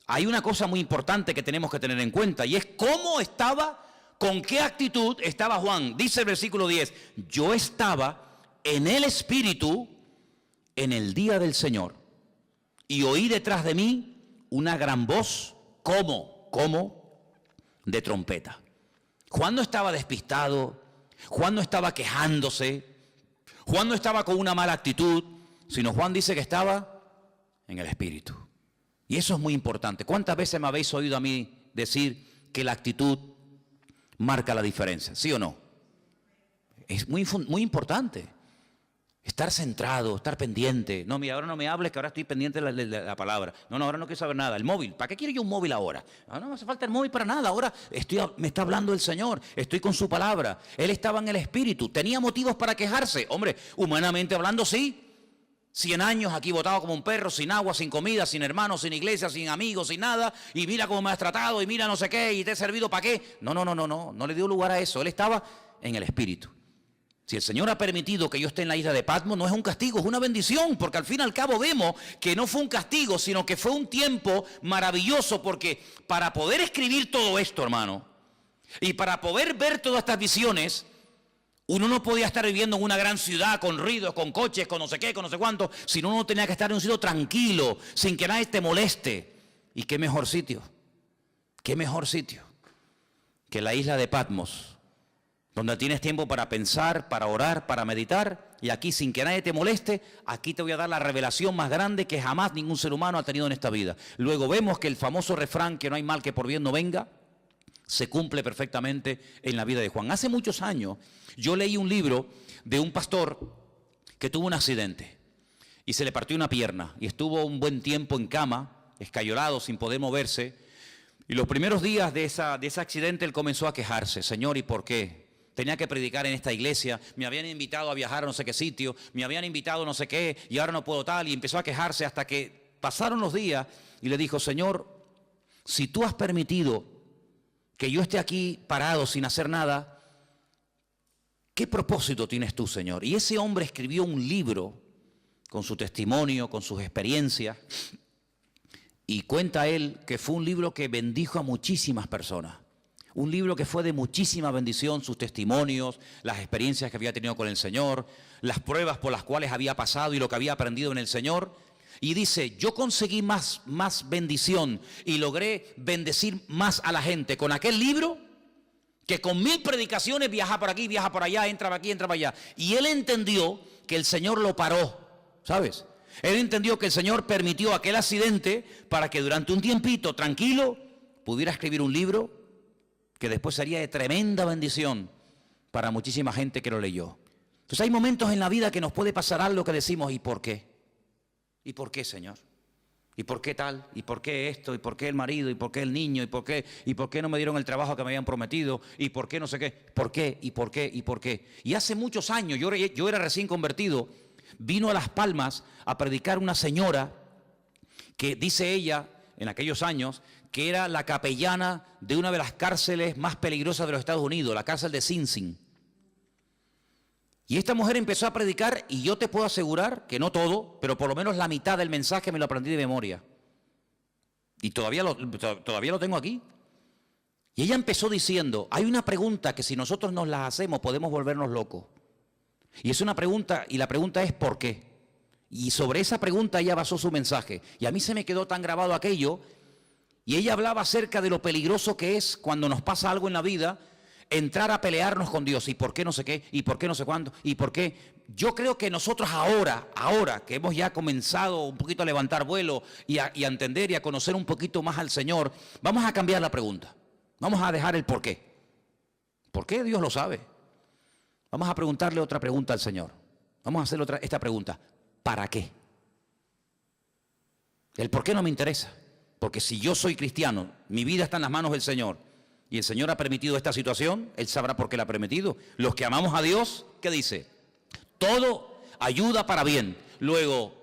hay una cosa muy importante que tenemos que tener en cuenta, y es cómo estaba, con qué actitud estaba Juan. Dice el versículo 10, yo estaba en el Espíritu en el día del Señor, y oí detrás de mí una gran voz, como de trompeta. Juan no estaba despistado, Juan no estaba quejándose, Juan no estaba con una mala actitud. sino Juan dice que estaba en el Espíritu. Y eso es muy importante. ¿Cuántas veces me habéis oído a mí decir que la actitud marca la diferencia? ¿Sí o no? Es muy importante. Estar centrado, estar pendiente. No, mira, ahora no me hables que ahora estoy pendiente de la palabra. No, ahora no quiero saber nada. El móvil, ¿para qué quiero yo un móvil ahora? No me hace falta el móvil para nada. Ahora me está hablando el Señor, estoy con su palabra. Él estaba en el Espíritu. ¿Tenía motivos para quejarse? Hombre, humanamente hablando, sí. 100 años aquí botado como un perro, sin agua, sin comida, sin hermanos, sin iglesia, sin amigos, sin nada. Y mira cómo me has tratado, y mira no sé qué, y te he servido para qué. No le dio lugar a eso. Él estaba en el Espíritu. Si el Señor ha permitido que yo esté en la isla de Patmos, no es un castigo, es una bendición, porque al fin y al cabo vemos que no fue un castigo, sino que fue un tiempo maravilloso, porque para poder escribir todo esto, hermano, y para poder ver todas estas visiones, uno no podía estar viviendo en una gran ciudad con ruidos, con coches, con no sé qué, con no sé cuánto, sino uno tenía que estar en un sitio tranquilo, sin que nadie te moleste. ¿Y qué mejor sitio? ¿Qué mejor sitio que la isla de Patmos? Donde tienes tiempo para pensar, para orar, para meditar, y aquí sin que nadie te moleste, aquí te voy a dar la revelación más grande que jamás ningún ser humano ha tenido en esta vida. Luego vemos que el famoso refrán, que no hay mal que por bien no venga, se cumple perfectamente en la vida de Juan. Hace muchos años yo leí un libro de un pastor que tuvo un accidente y se le partió una pierna y estuvo un buen tiempo en cama, escayolado, sin poder moverse, y los primeros días de ese accidente él comenzó a quejarse. Señor, ¿y por qué? Tenía que predicar en esta iglesia, me habían invitado a viajar a no sé qué sitio, me habían invitado a no sé qué, y ahora no puedo tal, y empezó a quejarse hasta que pasaron los días y le dijo, Señor, si tú has permitido que yo esté aquí parado sin hacer nada, ¿qué propósito tienes tú, Señor? Y ese hombre escribió un libro con su testimonio, con sus experiencias, y cuenta él que fue un libro que bendijo a muchísimas personas. Un libro que fue de muchísima bendición, sus testimonios, las experiencias que había tenido con el Señor, las pruebas por las cuales había pasado y lo que había aprendido en el Señor. Y dice, yo conseguí más bendición y logré bendecir más a la gente con aquel libro que con 1000 predicaciones, viaja por aquí, viaja por allá, entra aquí, entra para allá. Y él entendió que el Señor lo paró, ¿sabes? Él entendió que el Señor permitió aquel accidente para que durante un tiempito tranquilo pudiera escribir un libro que después sería de tremenda bendición para muchísima gente que lo leyó. Entonces hay momentos en la vida que nos puede pasar algo que decimos, ¿y por qué? ¿Y por qué, Señor? ¿Y por qué tal? ¿Y por qué esto? ¿Y por qué el marido? ¿Y por qué el niño? ¿Y por qué no me dieron el trabajo que me habían prometido? ¿Y por qué no sé qué? ¿Por qué? ¿Y por qué? ¿Y por qué? Y hace muchos años, yo era recién convertido, vino a Las Palmas a predicar una señora que dice ella, en aquellos años, que era la capellana de una de las cárceles más peligrosas de los Estados Unidos, la cárcel de Sing Sing. Y esta mujer empezó a predicar y yo te puedo asegurar que no todo, pero por lo menos la mitad del mensaje me lo aprendí de memoria. Y todavía lo tengo aquí. Y ella empezó diciendo, hay una pregunta que si nosotros nos la hacemos podemos volvernos locos. Y es una pregunta, y la pregunta es ¿por qué? Y sobre esa pregunta ella basó su mensaje. Y a mí se me quedó tan grabado aquello. Y ella hablaba acerca de lo peligroso que es cuando nos pasa algo en la vida, entrar a pelearnos con Dios. ¿Y por qué no sé qué? ¿Y por qué no sé cuándo? ¿Y por qué? Yo creo que nosotros ahora que hemos ya comenzado un poquito a levantar vuelo y a entender y a conocer un poquito más al Señor, vamos a cambiar la pregunta. Vamos a dejar el por qué. ¿Por qué? Dios lo sabe. Vamos a preguntarle otra pregunta al Señor. Vamos a hacerle esta pregunta. ¿Para qué? El por qué no me interesa. Porque si yo soy cristiano, mi vida está en las manos del Señor y el Señor ha permitido esta situación, Él sabrá por qué la ha permitido. Los que amamos a Dios, ¿qué dice? Todo ayuda para bien. Luego,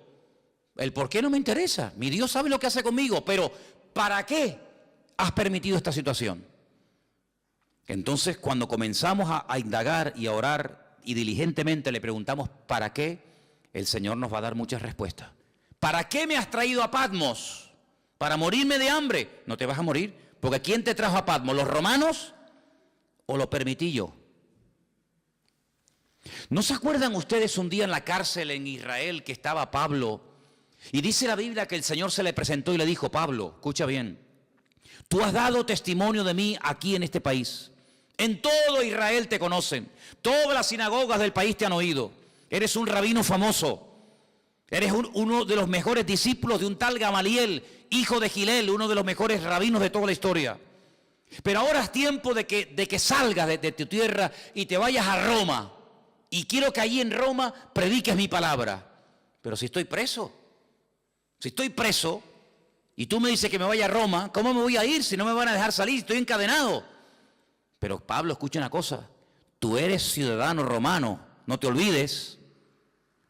el por qué no me interesa. Mi Dios sabe lo que hace conmigo, pero ¿para qué has permitido esta situación? Entonces, cuando comenzamos a indagar y a orar y diligentemente le preguntamos ¿para qué? El Señor nos va a dar muchas respuestas. ¿Para qué me has traído a Patmos? ¿Para morirme de hambre? No te vas a morir, porque ¿quién te trajo a Patmos? ¿Los romanos o lo permití yo? ¿No se acuerdan ustedes un día en la cárcel en Israel que estaba Pablo? Y dice la Biblia que el Señor se le presentó y le dijo, Pablo, escucha bien, tú has dado testimonio de mí aquí en este país. En todo Israel te conocen, todas las sinagogas del país te han oído. Eres un rabino famoso. Eres uno de los mejores discípulos de un tal Gamaliel, hijo de Gilel, uno de los mejores rabinos de toda la historia. Pero ahora es tiempo de que salgas de tu tierra y te vayas a Roma. Y quiero que allí en Roma prediques mi palabra. Pero si estoy preso y tú me dices que me vaya a Roma, ¿cómo me voy a ir si no me van a dejar salir? Estoy encadenado. Pero Pablo, escucha una cosa, tú eres ciudadano romano, no te olvides.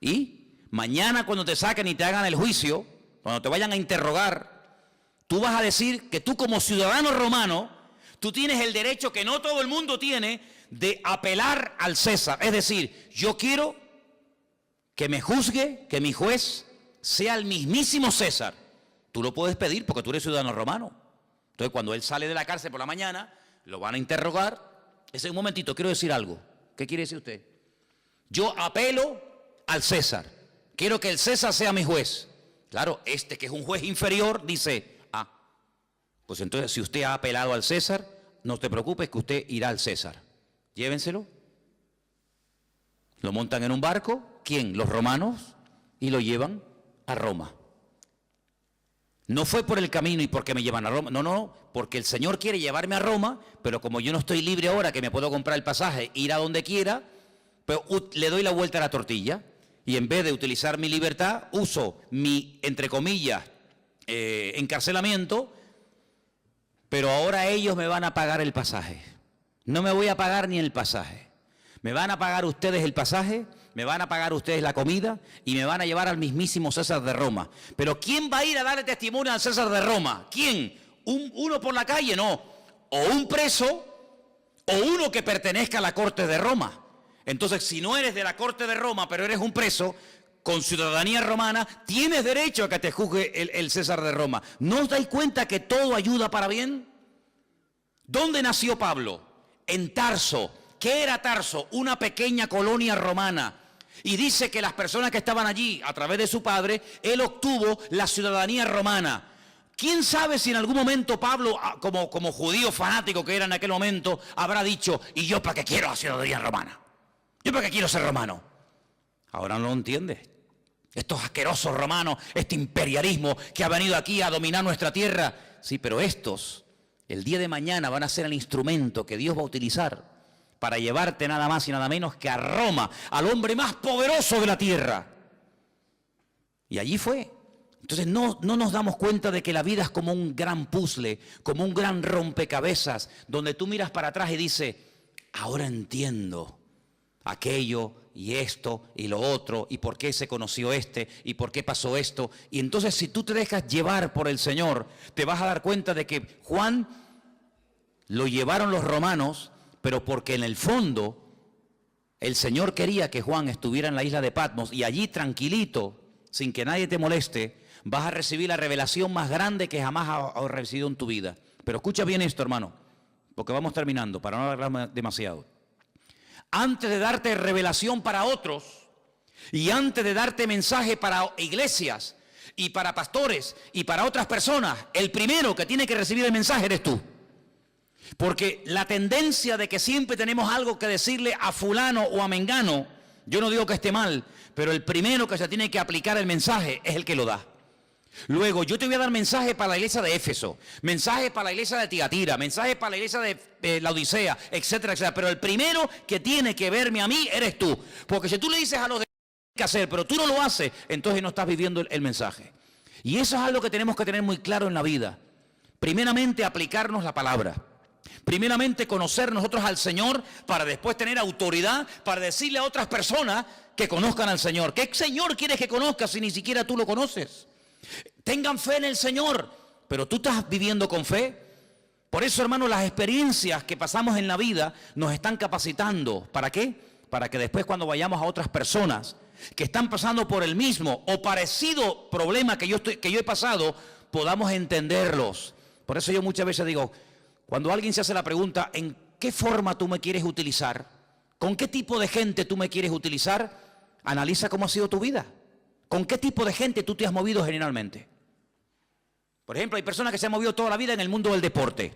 Y mañana cuando te saquen y te hagan el juicio, cuando te vayan a interrogar, tú vas a decir que tú como ciudadano romano, tú tienes el derecho que no todo el mundo tiene de apelar al César. Es decir, yo quiero que me juzgue, que mi juez sea el mismísimo César. Tú lo puedes pedir porque tú eres ciudadano romano. Entonces cuando él sale de la cárcel por la mañana, lo van a interrogar. Ese, un momentito, quiero decir algo. ¿Qué quiere decir usted? Yo apelo al César. Quiero que el César sea mi juez. Claro, este que es un juez inferior dice, pues entonces si usted ha apelado al César, no te preocupes que usted irá al César. Llévenselo. Lo montan en un barco. ¿Quién? Los romanos. Y lo llevan a Roma. No fue por el camino y porque me llevan a Roma. No, porque el Señor quiere llevarme a Roma, pero como yo no estoy libre ahora, que me puedo comprar el pasaje, ir a donde quiera, pues le doy la vuelta a la tortilla. Y en vez de utilizar mi libertad, uso mi, entre comillas, encarcelamiento, pero ahora ellos me van a pagar el pasaje. No me voy a pagar ni el pasaje. Me van a pagar ustedes el pasaje, me van a pagar ustedes la comida y me van a llevar al mismísimo César de Roma. Pero ¿quién va a ir a darle testimonio al César de Roma? ¿Quién? ¿Uno por la calle? No. O un preso o uno que pertenezca a la corte de Roma. Entonces, si no eres de la corte de Roma, pero eres un preso con ciudadanía romana, tienes derecho a que te juzgue el César de Roma. ¿No os dais cuenta que todo ayuda para bien? ¿Dónde nació Pablo? En Tarso. ¿Qué era Tarso? Una pequeña colonia romana. Y dice que las personas que estaban allí, a través de su padre, él obtuvo la ciudadanía romana. ¿Quién sabe si en algún momento Pablo, como judío fanático que era en aquel momento, habrá dicho, ¿y yo para qué quiero la ciudadanía romana? ¿Yo para qué quiero ser romano? Ahora no lo entiende. Estos asquerosos romanos, este imperialismo que ha venido aquí a dominar nuestra tierra. Sí, pero estos, el día de mañana van a ser el instrumento que Dios va a utilizar para llevarte nada más y nada menos que a Roma, al hombre más poderoso de la tierra. Y allí fue. Entonces no nos damos cuenta de que la vida es como un gran puzzle, como un gran rompecabezas, donde tú miras para atrás y dices, ahora entiendo aquello y esto y lo otro, y por qué se conoció este, y por qué pasó esto. Y entonces si tú te dejas llevar por el Señor, te vas a dar cuenta de que Juan lo llevaron los romanos, pero porque en el fondo el Señor quería que Juan estuviera en la isla de Patmos y allí tranquilito, sin que nadie te moleste, vas a recibir la revelación más grande que jamás has recibido en tu vida. Pero escucha bien esto, hermano, porque vamos terminando, para no alargar demasiado. Antes de darte revelación para otros y antes de darte mensaje para iglesias y para pastores y para otras personas, el primero que tiene que recibir el mensaje eres tú. Porque la tendencia de que siempre tenemos algo que decirle a fulano o a mengano, yo no digo que esté mal, pero el primero que se tiene que aplicar el mensaje es el que lo da. Luego, yo te voy a dar mensaje para la iglesia de Éfeso, mensaje para la iglesia de Tiatira, mensaje para la iglesia de la Odisea, etcétera, etcétera. Pero el primero que tiene que verme a mí eres tú. Porque si tú le dices a los demás qué hacer, pero tú no lo haces, entonces no estás viviendo el mensaje. Y eso es algo que tenemos que tener muy claro en la vida. Primeramente, aplicarnos la palabra. Primeramente conocer nosotros al Señor para después tener autoridad para decirle a otras personas que conozcan al Señor. ¿Qué Señor quieres que conozcas si ni siquiera tú lo conoces? Tengan fe en el Señor, pero tú estás viviendo con fe. Por eso, hermano, las experiencias que pasamos en la vida nos están capacitando. ¿Para qué? Para que después cuando vayamos a otras personas que están pasando por el mismo o parecido problema que yo he pasado, podamos entenderlos. Por eso yo muchas veces digo, cuando alguien se hace la pregunta, ¿en qué forma tú me quieres utilizar? ¿Con qué tipo de gente tú me quieres utilizar? Analiza cómo ha sido tu vida. ¿Con qué tipo de gente tú te has movido generalmente? Por ejemplo, hay personas que se han movido toda la vida en el mundo del deporte.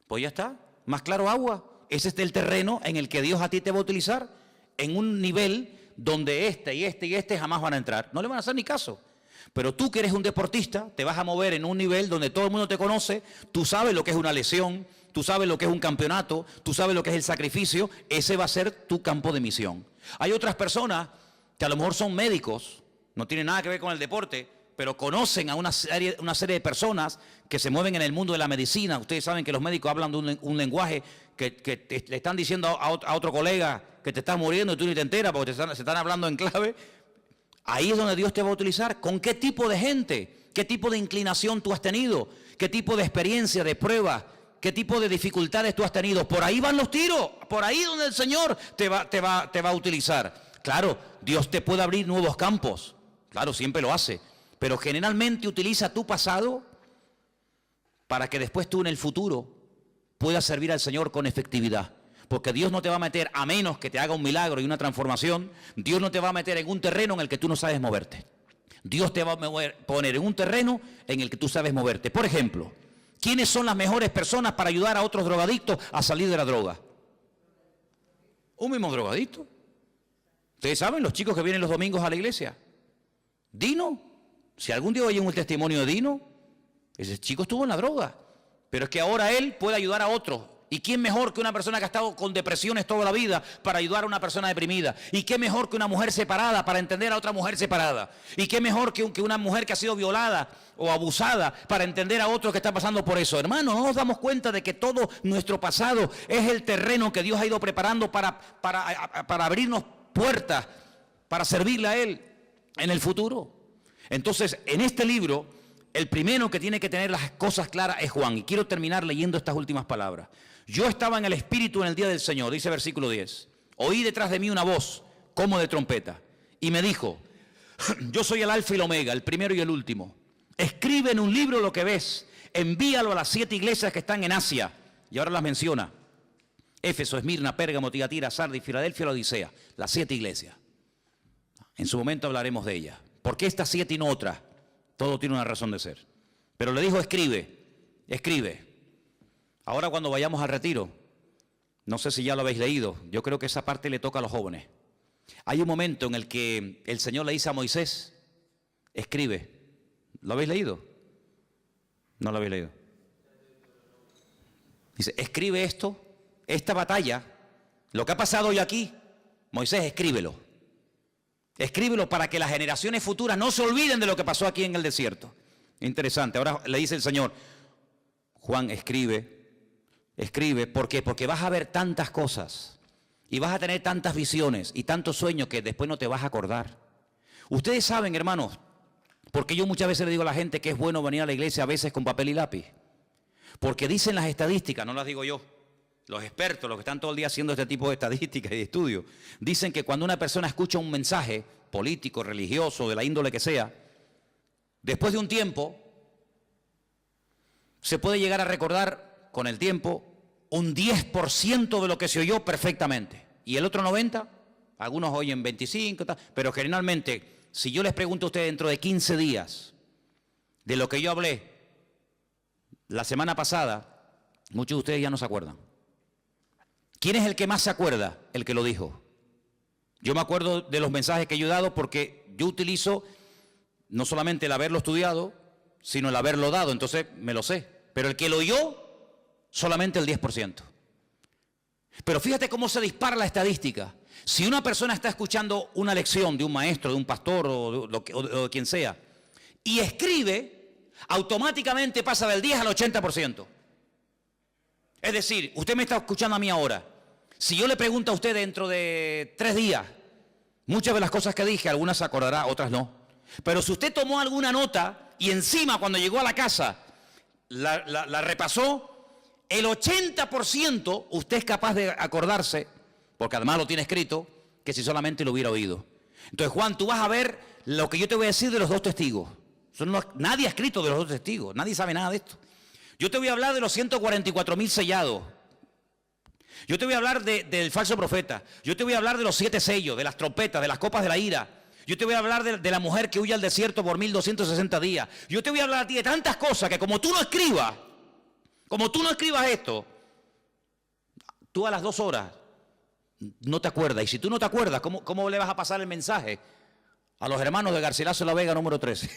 Pues ya está, más claro agua. Ese es el terreno en el que Dios a ti te va a utilizar en un nivel donde este y este jamás van a entrar. No le van a hacer ni caso. Pero tú que eres un deportista, te vas a mover en un nivel donde todo el mundo te conoce, tú sabes lo que es una lesión, tú sabes lo que es un campeonato, tú sabes lo que es el sacrificio, ese va a ser tu campo de misión. Hay otras personas que a lo mejor son médicos, no tienen nada que ver con el deporte, pero conocen a una serie de personas que se mueven en el mundo de la medicina. Ustedes saben que los médicos hablan de un lenguaje que le están diciendo a otro colega que te estás muriendo y tú ni te enteras porque se están hablando en clave. Ahí es donde Dios te va a utilizar. ¿Con qué tipo de gente? ¿Qué tipo de inclinación tú has tenido? ¿Qué tipo de experiencia, de prueba? ¿Qué tipo de dificultades tú has tenido? Por ahí van los tiros. Por ahí donde el Señor te va a utilizar. Claro, Dios te puede abrir nuevos campos. Claro, siempre lo hace. Pero generalmente utiliza tu pasado para que después tú en el futuro puedas servir al Señor con efectividad. Porque Dios no te va a meter, a menos que te haga un milagro y una transformación, Dios no te va a meter en un terreno en el que tú no sabes moverte. Dios te va a poner en un terreno en el que tú sabes moverte. Por ejemplo, ¿quiénes son las mejores personas para ayudar a otros drogadictos a salir de la droga? Un mismo drogadicto. Ustedes saben, los chicos que vienen los domingos a la iglesia. Dino, si algún día oyen un testimonio de Dino, ese chico estuvo en la droga. Pero es que ahora él puede ayudar a otros. ¿Y quién mejor que una persona que ha estado con depresiones toda la vida para ayudar a una persona deprimida? ¿Y qué mejor que una mujer separada para entender a otra mujer separada? ¿Y qué mejor que una mujer que ha sido violada o abusada para entender a otro que está pasando por eso? Hermano, no nos damos cuenta de que todo nuestro pasado es el terreno que Dios ha ido preparando para abrirnos puertas, para servirle a Él en el futuro. Entonces, en este libro, el primero que tiene que tener las cosas claras es Juan. Y quiero terminar leyendo estas últimas palabras. Yo estaba en el Espíritu en el día del Señor, dice versículo 10. Oí detrás de mí una voz, como de trompeta, y me dijo, yo soy el Alfa y el Omega, el primero y el último. Escribe en un libro lo que ves, envíalo a las 7 iglesias que están en Asia. Y ahora las menciona. Éfeso, Esmirna, Pérgamo, Tiatira, Sardis, Filadelfia, la Odisea. Las 7 iglesias. En su momento hablaremos de ellas. ¿Por qué estas 7 y no otras? Todo tiene una razón de ser. Pero le dijo, escribe, escribe. Ahora cuando vayamos al retiro, no sé si ya lo habéis leído, yo creo que esa parte le toca a los jóvenes. Hay un momento en el que el Señor le dice a Moisés, escribe. ¿Lo habéis leído? No lo habéis leído. Dice, escribe esto, esta batalla, lo que ha pasado hoy aquí, Moisés, escríbelo. Escríbelo para que las generaciones futuras no se olviden de lo que pasó aquí en el desierto. Interesante. Ahora le dice el Señor, Juan, escribe. Escribe. ¿Por qué? Porque vas a ver tantas cosas y vas a tener tantas visiones y tantos sueños que después no te vas a acordar. Ustedes saben, hermanos, porque yo muchas veces le digo a la gente que es bueno venir a la iglesia a veces con papel y lápiz. Porque dicen las estadísticas, no las digo yo. Los expertos, los que están todo el día haciendo este tipo de estadísticas y de estudios, dicen que cuando una persona escucha un mensaje político, religioso, de la índole que sea, después de un tiempo, se puede llegar a recordar con el tiempo un 10% de lo que se oyó perfectamente. Y el otro 90%, algunos oyen 25%, pero generalmente, si yo les pregunto a ustedes dentro de 15 días de lo que yo hablé la semana pasada, muchos de ustedes ya no se acuerdan. ¿Quién es el que más se acuerda? El que lo dijo. Yo me acuerdo de los mensajes que yo he dado porque yo utilizo no solamente el haberlo estudiado, sino el haberlo dado, entonces me lo sé. Pero el que lo oyó, solamente el 10%. Pero fíjate cómo se dispara la estadística. Si una persona está escuchando una lección de un maestro, de un pastor o de quien sea, y escribe, automáticamente pasa del 10 al 80%. Es decir, usted me está escuchando a mí ahora. Si yo le pregunto a usted dentro de 3 días, muchas de las cosas que dije, algunas se acordará, otras no. Pero si usted tomó alguna nota y encima cuando llegó a la casa la repasó, el 80% usted es capaz de acordarse, porque además lo tiene escrito, que si solamente lo hubiera oído. Entonces, Juan, tú vas a ver lo que yo te voy a decir de los 2 testigos. Nadie ha escrito de los 2 testigos, nadie sabe nada de esto. Yo te voy a hablar de los 144.000 sellados. Yo te voy a hablar del falso profeta. Yo te voy a hablar de los 7 sellos, de las trompetas, de las copas de la ira. Yo te voy a hablar de la mujer que huye al desierto por 1260 días. Yo te voy a hablar a ti de tantas cosas que como tú no escribas esto, tú a las 2 horas no te acuerdas. Y si tú no te acuerdas, ¿cómo le vas a pasar el mensaje a los hermanos de Garcilaso de la Vega número 13?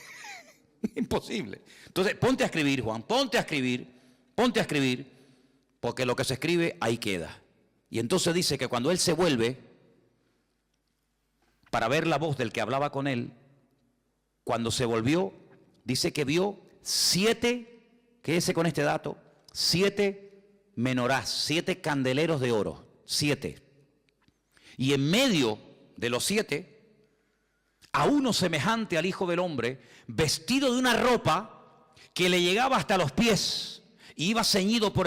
Imposible. Entonces, ponte a escribir, Juan, ponte a escribir, porque lo que se escribe ahí queda. Y entonces dice que cuando él se vuelve para ver la voz del que hablaba con él, cuando se volvió, dice que vio 7, quédese con este dato, 7 menorás, 7 candeleros de oro, 7. Y en medio de los 7, a uno semejante al Hijo del Hombre, vestido de una ropa que le llegaba hasta los pies, y iba ceñido por